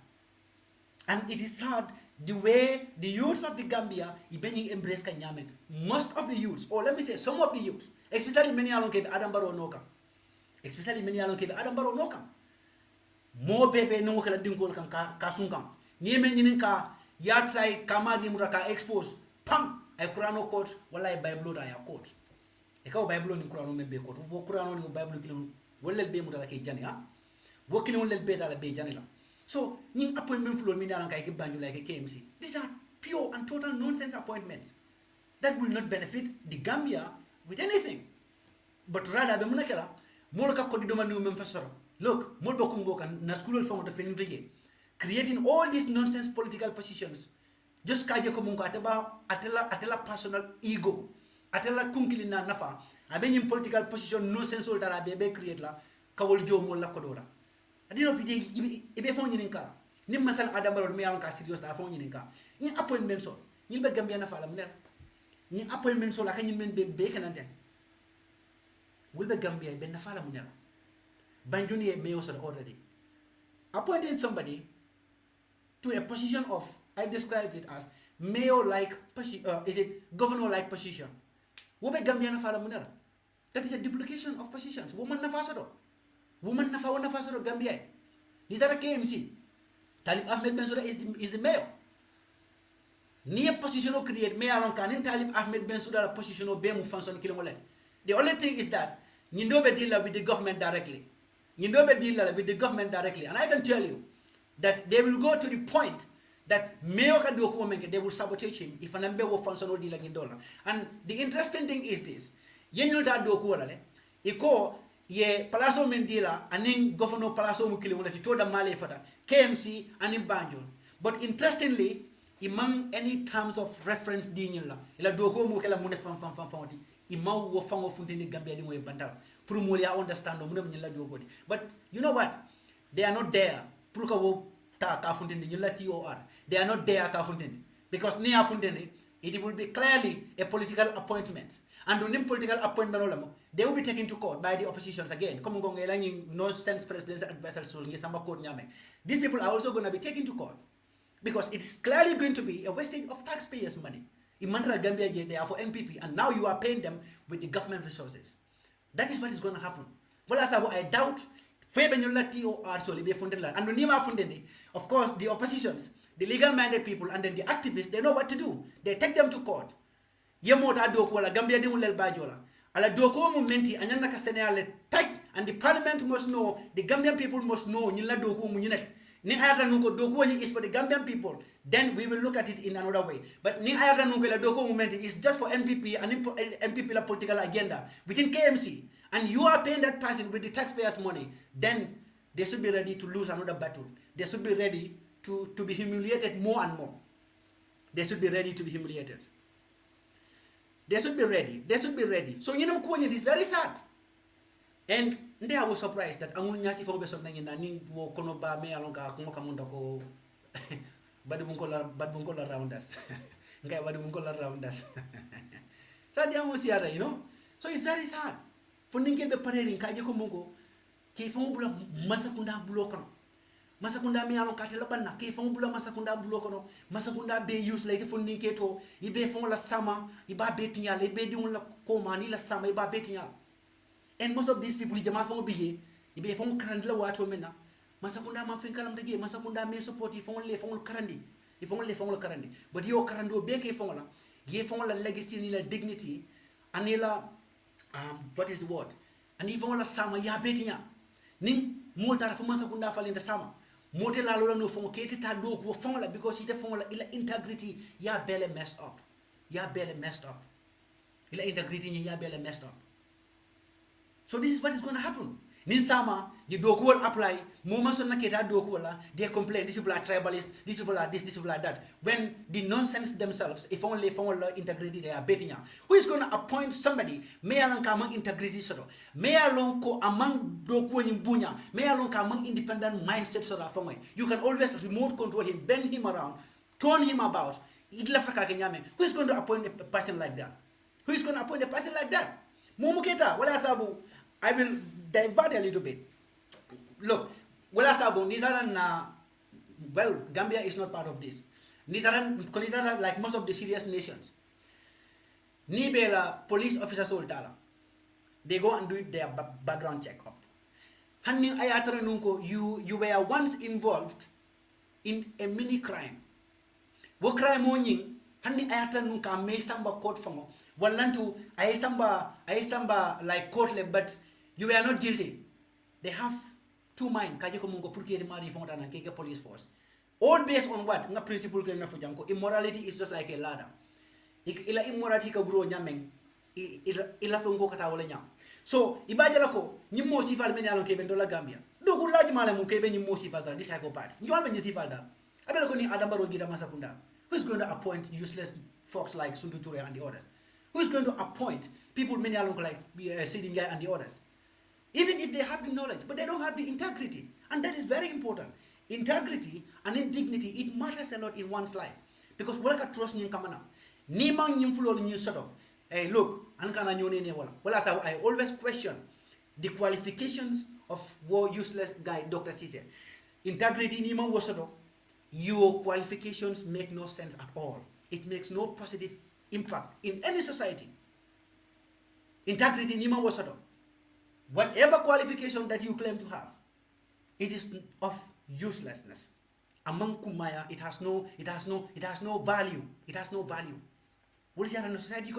And it is sad the way the youths of the Gambia embrace Kanyame. Most of the youths, or let me say some of the youths, especially many along Adam Barrow Noka. More baby no kala dingol kan kasungam. Nieme nyininka yatsai kamadi muraka expose. Pam! I Qur'ano quote, wala I Bible I quote. Eka Bible ni Qur'ano membe quote. Wo Qur'ano ni Bible kilon wala be mudala ke jani ha. Wo kilon lel be dala be jani la. So, ning appointment flow mi dalan kay ke Banjul like KMC. These are pure and total nonsense appointments that will not benefit the Gambia with anything. But rather be munakela molka ko di doma ni mem fasara. Look, molbo kungo kan na school famo to fenin creating all these nonsense political positions. Just kaje ko mungo atela personal ego, atela kunkili na nafa, abe political position no sense dara be create la kawol jomo la kodora. Adino fiti ibe fon nyininka. Ni masal Adam Barrow me ka serious ta fon nyininka. Ni appointment so, ni be Gambia na fala mner. Ni appointment so la kanyin men be kanante. Will be Gambia be na fala mner. Banjuni me also already. Appointing somebody to a position of, I described it as mayor-like is it governor-like position? Wobe Gambia na fala munera. That is a duplication of positions. Woman na fasado. Woman na fasado Gambia. These are KMC. Talib Ahmed Bensouda is the mayor. Ni a position of create mayor on kanin Talib Ahmed Bensouda a position of bemu function kilomolet. The only thing is that Nindobe deal with the government directly. Nindobe deal with the government directly. And I can tell you that they will go to the point that mayor can do they will sabotage him if an member will function or deal like $1. And the interesting thing is this. Yenul ta do ko lale. Iko ye Palazzo Mendila aning governor Palazzo Mukili to toda male fata KMC and in Banjul. But interestingly, among any terms of reference dinilla, ila do ko mo kala mune fam imaw wo fango funtini Gambia di moy bantal pour mo ya understand mo nem la do godi. But you know what? They are not there. Pour ka wo ta ka funtini ñu la TOR. They are not there ka funtini because ni a funtini it will be clearly a political appointment. And on political appointment, they will be taken to court by the oppositions again. No-sense presidential advisors. These people are also going to be taken to court because it's clearly going to be a wastage of taxpayers' money. In Mantra Gambia, they are for NPP, and now you are paying them with the government resources. That is what is going to happen. Well, as I doubt, and of course, the oppositions, the legal-minded people, and then the activists, they know what to do. They take them to court. Yemota doko la Gambia di mulel bajola. Ala doko momenti anyana ka Senegal tight, and the parliament must know, the Gambian people must know nyila doko munyinet. Ni ayata nungo doko is for the Gambian people. Then we will look at it in another way. But ni ayata nungo la doko momenti is just for NPP and NPP la political agenda within KMC. And you are paying that person with the taxpayers' money. Then they should be ready to lose another battle. They should be ready to be humiliated more and more. They should be ready to be humiliated. They should be ready. They should be ready. So you know, it is very sad. And they I was surprised that amun nyasi fong beson nangin na ning wo kono ba me along ka kumo kamunda ko badbungko la around us. Ngai badbungko la around us. So dia mo siara, you know. So it's very sad. Funding be parerin kaje ko mungo ke fong bula masakunda bulo kono. Masakunda mi alon kate labanna ke fong bula masakunda bulo kono masakunda be use like funding ke to ibe fong la sama iba be tinyal ibe di la komani la sama iba be tinyal. And most of these people jama fong biye ibe fong karandi la wato mena masakunda ma fin kalam dege masakunda me support fong le fong karandi fong le fong karandi but yo karando be ke fong la ye fong la legacy ni la dignity anila what is the word and fong la sama ya be tinyal ning mo tara fo masakunda falenda sama mote la lolo no fon kete ta do ko fon la because ite fon la ila integrity ya bele messed up ila integrity ni ya bele messed up. So this is what is going to happen. Nin sama you do ko apply mo so na keta do ko la they complain these people are tribalist, these people are this people are that, when the nonsense themselves if only fon la integrity they are betting. Who is going to appoint somebody me alon ka among integrity soro me alon ko among do ko ni bunya me alon ka among independent mindset soro fon. You can always remote control him, bend him around, turn him about. Who is going to appoint a person like that? Who is going to appoint a person like that? Momuketa, wala sabu. I will divert a little bit. Look, wala sabu well, Gambia is not part of this. Neither like most of the serious nations. Ni bela police officers soltala. They go and do their background check up. Hanni ayatara nunko you were once involved in a mini crime. Wo crime mo nying hanni ayatara nunka may samba court fango. Walantu ay samba like court le but you were not guilty. They have two mind kaje ko mungo pour que mari fonta na keke police force. All based on what? Nga principle ke na fujanko. Immorality is just like a ladder. Ila immorality ka grow nyameng ila fongo kata wala nyam. So ibajala ko nyimo sifal men yalon ke ben dola Gambia. Do ko laji mala mu ke ben nyimo sifal da psychopaths. Nyol ben sifal da. Abela ko ni Adama Rogira Masakunda. Who is going to appoint useless folks like Sundu Ture and the others? Who is going to appoint people many along like Sidinga and the others? Even if they have the knowledge, but they don't have the integrity. And that is very important. Integrity and dignity, it matters a lot in one's life. Because wala trust ni kamana. Ni mang nyimfulo ni soto. Hey, look, ankana nyone ne wala. Wala sa I always question the qualifications of war useless guy Dr. Cisse. Integrity ni mang wosoto. Your qualifications make no sense at all. it makes no positive impact in any society. Integrity nima wasato. Whatever qualification that you claim to have, it is of uselessness. Among kumaya, it has no value. It has no value. What is that in society?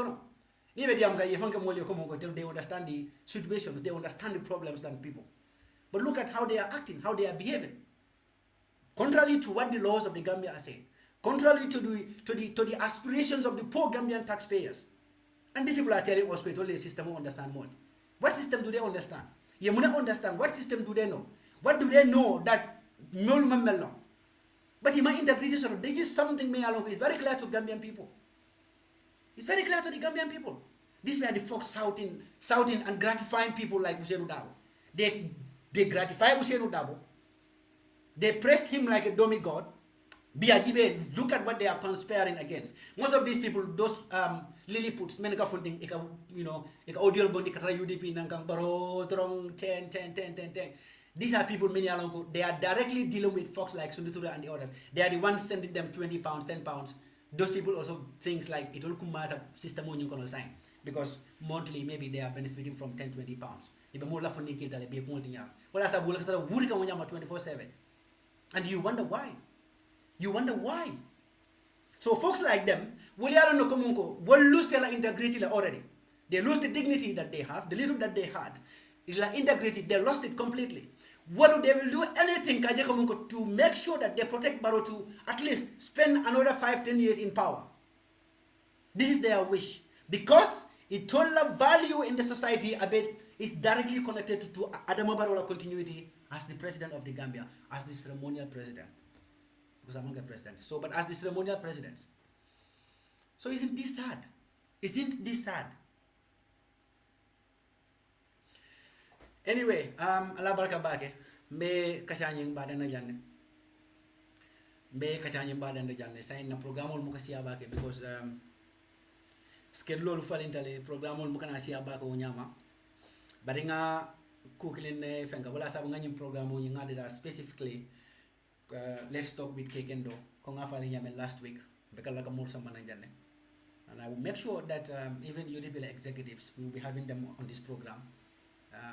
They understand the situations, they understand the problems than people. But look at how they are acting, how they are behaving. Contrary to what the laws of the Gambia are saying, contrary to the aspirations of the poor Gambian taxpayers. And these people are telling us that only the system will understand more. What system do they understand? You must understand. What system do they know? What do they know that but in my interpretation, this is something is very clear to Gambian people. It's very clear to the Gambian people. These were the folks shouting and gratifying people like Usainu Dabo. They gratify Usainu Dabo. They praised him like a dummy god. Biajibe, look at what they are conspiring against. Most of these people, those Lilliputs, menaka funding, audio bondi katra UDP nankang Barrow, Trong 10. These are people many along ago. They are directly dealing with folks like Sunditura and the others. They are the ones sending them 20 pounds, 10 pounds. Those people also things like it will come out of system on you gonna sign. Because monthly maybe they are benefiting from 10, 20 pounds. Iba mo la funding kita le be multinya. Wala sa bula katra wuri ka mo 24/7. And you wonder why. You wonder why. So folks like them, will lose their integrity already. They lose the dignity that they have, the little that they had. It's like integrity, they lost it completely. What they will do anything to make sure that they protect Barrow to at least spend another 5-10 years in power. This is their wish. Because eternal value in the society is directly connected to Adama Barrow's continuity as the president of the Gambia, as the ceremonial president. Because I'm not a president. So, but as the ceremonial president. So isn't this sad? Isn't this sad? Anyway, ala baraka bake. Mbe kachanyeng badan na janne. Mbe kachanyeng badan na janne. Sa na programol mo kasi abake because schedule falintale programol mo kana siya bake unyama. Bari nga kukilin ne fenga wala sabu nga nyim programo nyi ngade specifically let's talk with Kekendo. Kung nga fali nyame last week. Bekala ka mursa mananjane. And I will make sure that even UDP executives, we will be having them on this program.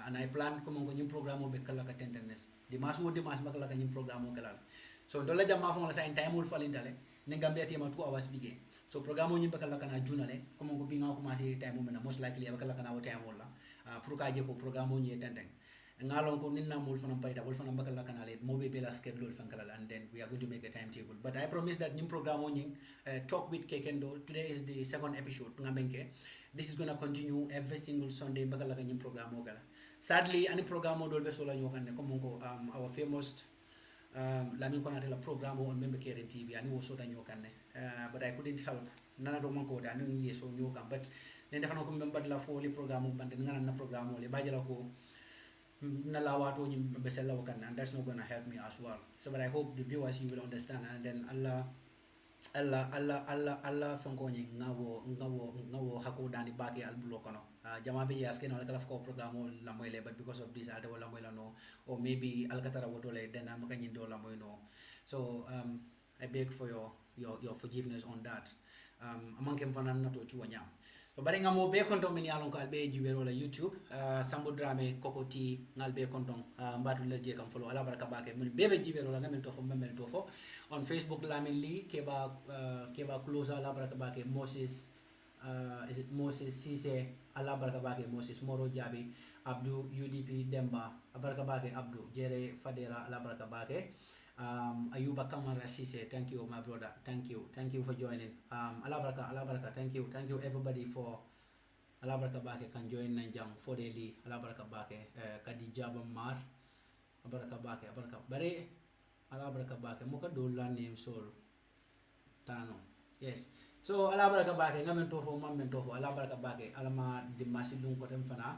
And I plan kung yung program mo bekala ka tentenes. Di masu bakala ka yung program mo kalala. So dola jama fong la sa in time ul falin dale. Ningambia tema 2 hours bige. So program mo yung bekala ka na junale. Kung ko binga ko masi time mo na most likely bekala ka na wo time wala. Pour ka je ko program mo nyi tenteng. Ngalong ko ninna mul fanam paita wol fanam bakala ka na le mo be bela schedule fan kalala and then we are going to make a timetable. But I promise that nim program mo nyi talk with Kekendo. Today is the 2nd episode ngamenke. This is going to continue every single Sunday bakala ka nim program mo kala. Sadly, any program model be sola nyokane komongo our famous Lamin Konatela program on member care in TV and was so nyokane. But I couldn't help. Nana do manko da nung yeso nyokan but then defano ko member la fo li program bande ngana na program le bajala ko na lawato nyi besela wakan and that's not going to help me as well. So but I hope the viewers you will understand and then Allah fangoni ngawo hako dani baki albulo kono jama be yaske no kala ko program la moyle but because of this alta wala moyla no or maybe alkatara wotole then am kanyin do la moyno. So I beg for your forgiveness on that. Amankem fanan na to chuanya. So bari ngamo be konton min yalon ko albe jubero la YouTube Sambo Drame Kokoti ngalbe konton mbatu la je kam follow ala baraka bake mun bebe jubero la ngamen to fo memel to fo on Facebook Lamin Lee keba closer ala baraka bake Moses is it Moses Cisse ala baraka bake Moses Moro Jabi Abdou UDP Demba baraka bake Abdou Jere Fadera ala baraka bake Ayuba Kamara Cisse, thank you my brother, thank you for joining. Alabaraka, thank you everybody for Alabaraka Bake can join Nanjang for daily Alabaraka Bake Kadija Bamar Abaraka Bake Abaraka Bare Alabaraka Bake Moka Dola name soul Tano. Yes. So Alabaraka Bake Namentofo Mamentofo Alabaraka Bake Alama Dimasidun Kotem Fana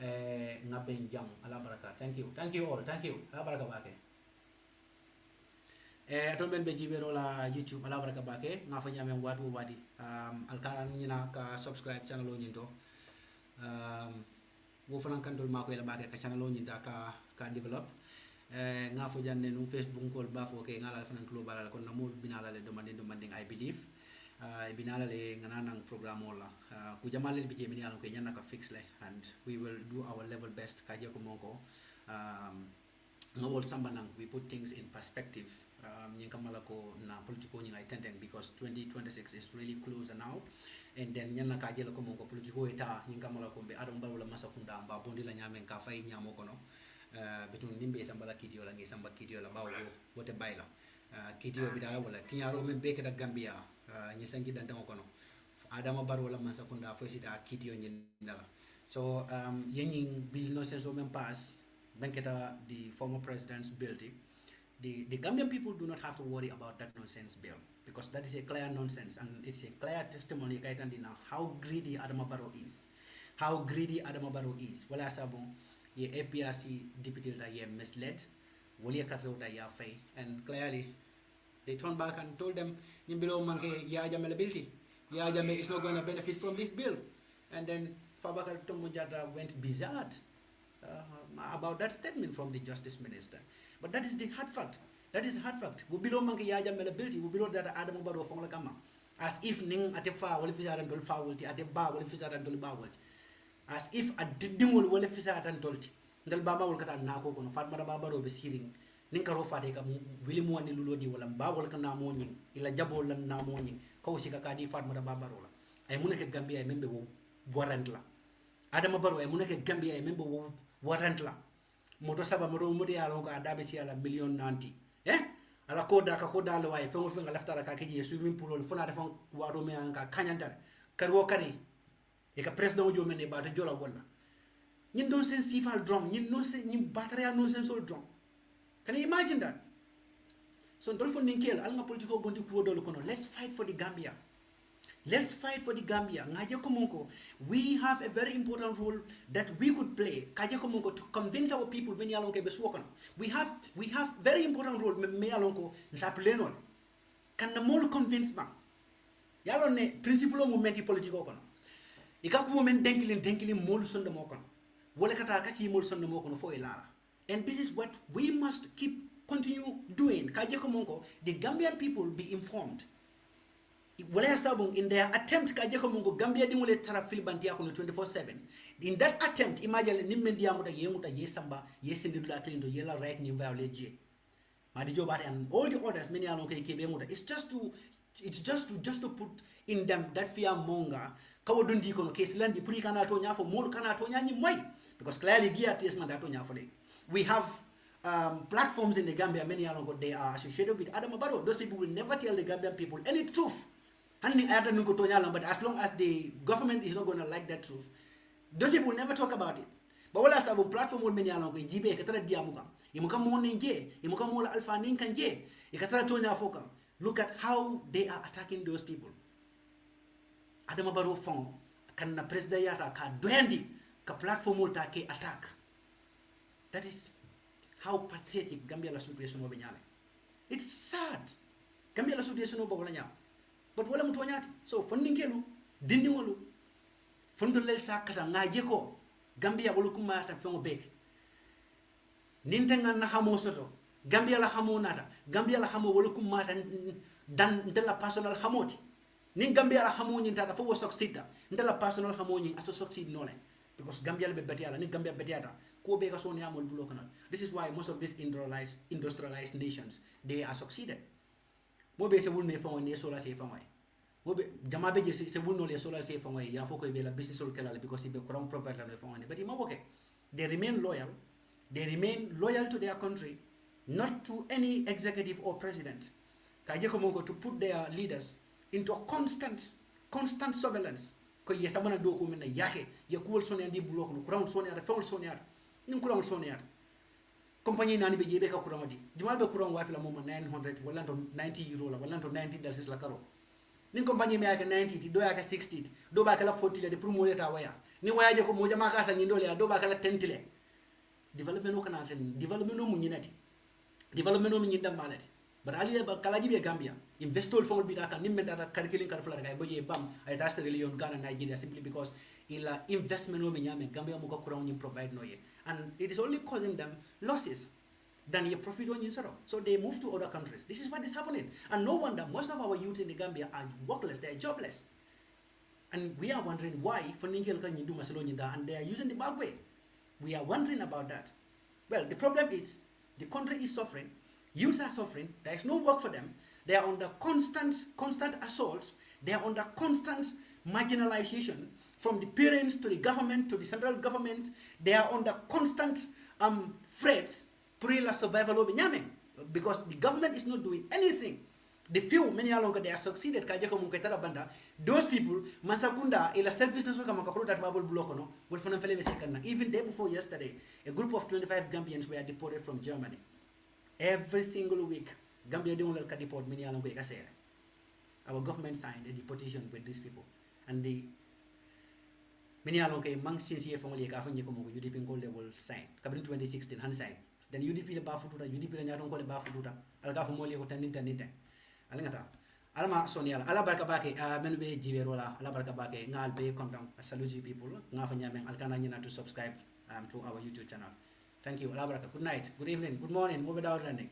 Ngabenjang Alabaraka. Thank you all, Alabaraka Bake. Aton ben be jibero la YouTube ala baraka bake nga fa nyame watu wadi alkaran nyina ka subscribe channel o nyinto wo fanan kan dol mako la bake ka channel o nyinta ka develop nga fo janne no Facebook kol ba fo ke ngala fanan global kon na mo binala le demanding I believe binala le ngana nang program wala ku jamale bi jemi yalla ko nyanna ka fix le, and we will do our level best ka je ko monko ngawol samba nang we put things in perspective nyinga malako na politiko nyinga tenten because 2026 is really close now, and then nyanna ka je ko monko politiko eta nyinga malako be adon bawla masakunda mba bondi la nyamen ka fay nyamo kono betun nimbe samba la kidio la ngi samba kidio la bawo wote bayla kidio bidala wala tinyaro men beke da Gambia ñi sangi dan tango kono Adama Barrow la man sakunda fo sita kidio ñi ndala so yeñi bill no senso même pass banketa the former president's bill the Gambian people do not have to worry about that nonsense bill because that is a clear nonsense, and it's a clear testimony kaitandi now how greedy Adama Barrow is wala sabon ye FPRC deputy that ye misled wali karto da ya fay, and clearly they turned back and told them below manke ya ability ya jame is not going to benefit from this bill, and then Fabakar Tomujata went bizarre about that statement from the justice minister. But that is the hard fact. We below manke ya ability, we below that Adam Barrow fong la kama as if ning ate fa wali fisaran dol fa wulti ate ba wali fisaran dol ba wulti as if a dingol wala fisaran dolti ndal ba ma wol kata nako kono Fatma da Barrow be siring nin karo fade ka wili mo wani lulodi wala mbawol ka na mo nyin ila jabol lan na mo nyin ko sika ka di Fatma da Barrow la ay munake Gambia ay membe wo warrant la Adama Barrow ay munake Gambia ay membe wo warrant la moto saba moto mudi yalon ko adabe si ala million nanti ala koda ka koda lo way fengo fenga laftara ka kiji swimming pool fona defon wado me an ka kanyantare kari kari e ka president jo mene ba to jola wala ñin don sen sifal drum ñin no sen ñin batteria no sen sol drum. Can you imagine that? So Dolphin Ninkel, Alma political bondi kuodol kono. Let's fight for the Gambia. Ngaje komonko, we have a very important role that we could play. Kaje komonko to convince our people many alonke beswokan. We have very important role me alonko nsapleno. Can the more convince man? Yalo ne principle momenti politiko kono. Ikaku moment denkili mol sonde mo kono. Wole kata kasi mol sonde mo kono fo elara. And this is what we must continue doing. Kaje komonko, the Gambian people be informed. In their attempt, Kaje komonko Gambia dingule tara filibantia kono 24/7. In that attempt, imagine ni media muta ye samba ye sindidula to yela right ni violate. Madijo bari and all the others many along kebe muta. It's just to put in them that fear monger. Kawo dundi kono case landi puri kana to nya for more kana to nya ni moy because clearly gear test man that to nya for le. We have platforms in the Gambia, many along they are associated with Adama Barrow. Those people will never tell the Gambian people any truth. But as long as the government is not going to like that truth, those people will never talk about it. But what else have a platform with many along Jibe Katara Diamuka, Imuka Moninje, Imuka Mola Alpha Ninkanje, Ikatara Tonya Foka. Look at how they are attacking those people. Adama Barrow Fong, can the president yata ka dwendi ka platform will take attack. That is how pathetic Gambia la situation of Benyale. It's sad. Gambia la situation of Bolanya. But wala mutonyati. So funding kelu, dindi walu. Fundo lel sa kata ngajeko. Gambia walu kumata fengo beti. Nintenga na hamo soto. Gambia la hamo nada. Gambia la hamo walu kumata dan ndela personal hamoti. Nin Gambia la hamo nyintata fo succeed. Ndela personal hamo nyin aso succeed nole. Because Gambia le betiala, ni Gambia betiata. This is why most of these industrialized nations they are succeeded. Mobe se wulne fon ne sola se fon way. Mobe jama beje se wulno le sola se fon way ya foko be la business sol kala because be kuram provider le fon. But imawoke they remain loyal to their country, not to any executive or president. Kaje komongo to put their leaders into constant surveillance. Ko yesamana do ko men yake ye kuwol soni andi bulok no kuram soni ada fon soni ada. Nin kuram soni ada. Compagnie nani be jebe ka kuram di. Jumal be kuram wa fila moma 900 wala to 90 euro la wala to 90 dollars la karo. Nin compagnie me yake 90 ti do yake 60 do ba kala 40 le de pour mo leta waya. Ni waya je ko mo jama ka sa nyindo le do ba kala 10 le. Development no kana ten development no munyinati. Development no munyinda malati. But ali ba kala jibe Gambia investol fongol bi daka nimme data calculating kar fula kay boye bam ay tas religion Ghana Nigeria simply because ila investment no me nyame Gambia mo ko kuran nyim provide no ye, and it is only causing them losses. than your profit on you. So they move to other countries. This is what is happening. And no wonder most of our youth in the Gambia are workless, they are jobless. And we are wondering why and they are using the bad way. We are wondering about that. Well, the problem is the country is suffering, youths are suffering, there is no work for them, they are under constant assaults, they are under constant marginalization from the parents to the government to the central government. They are under constant threats for survival of Nyame because the government is not doing anything. The few many along they are succeeded those people masakunda ila self business kama kakuru that babul block will find even day before yesterday a group of 25 Gambians were deported from Germany. Every single week Gambia don't ka deport many along our government signed a deportation with these people and the many along mang sincere family ka fa nyiko mo UDP ngol level sign kabin 2016 han sign then UDP le ba fututa UDP le nyaton ko le ba fututa alga fa mo le ko tanin alingata alama soniala ala barka bake men be jiberola ala barka bake ngal be kontam saluji people nga fa nyameng alkana nyina to subscribe to our YouTube channel. Thank you. Ala barka. Good night, good evening, good morning, mo be daw rande.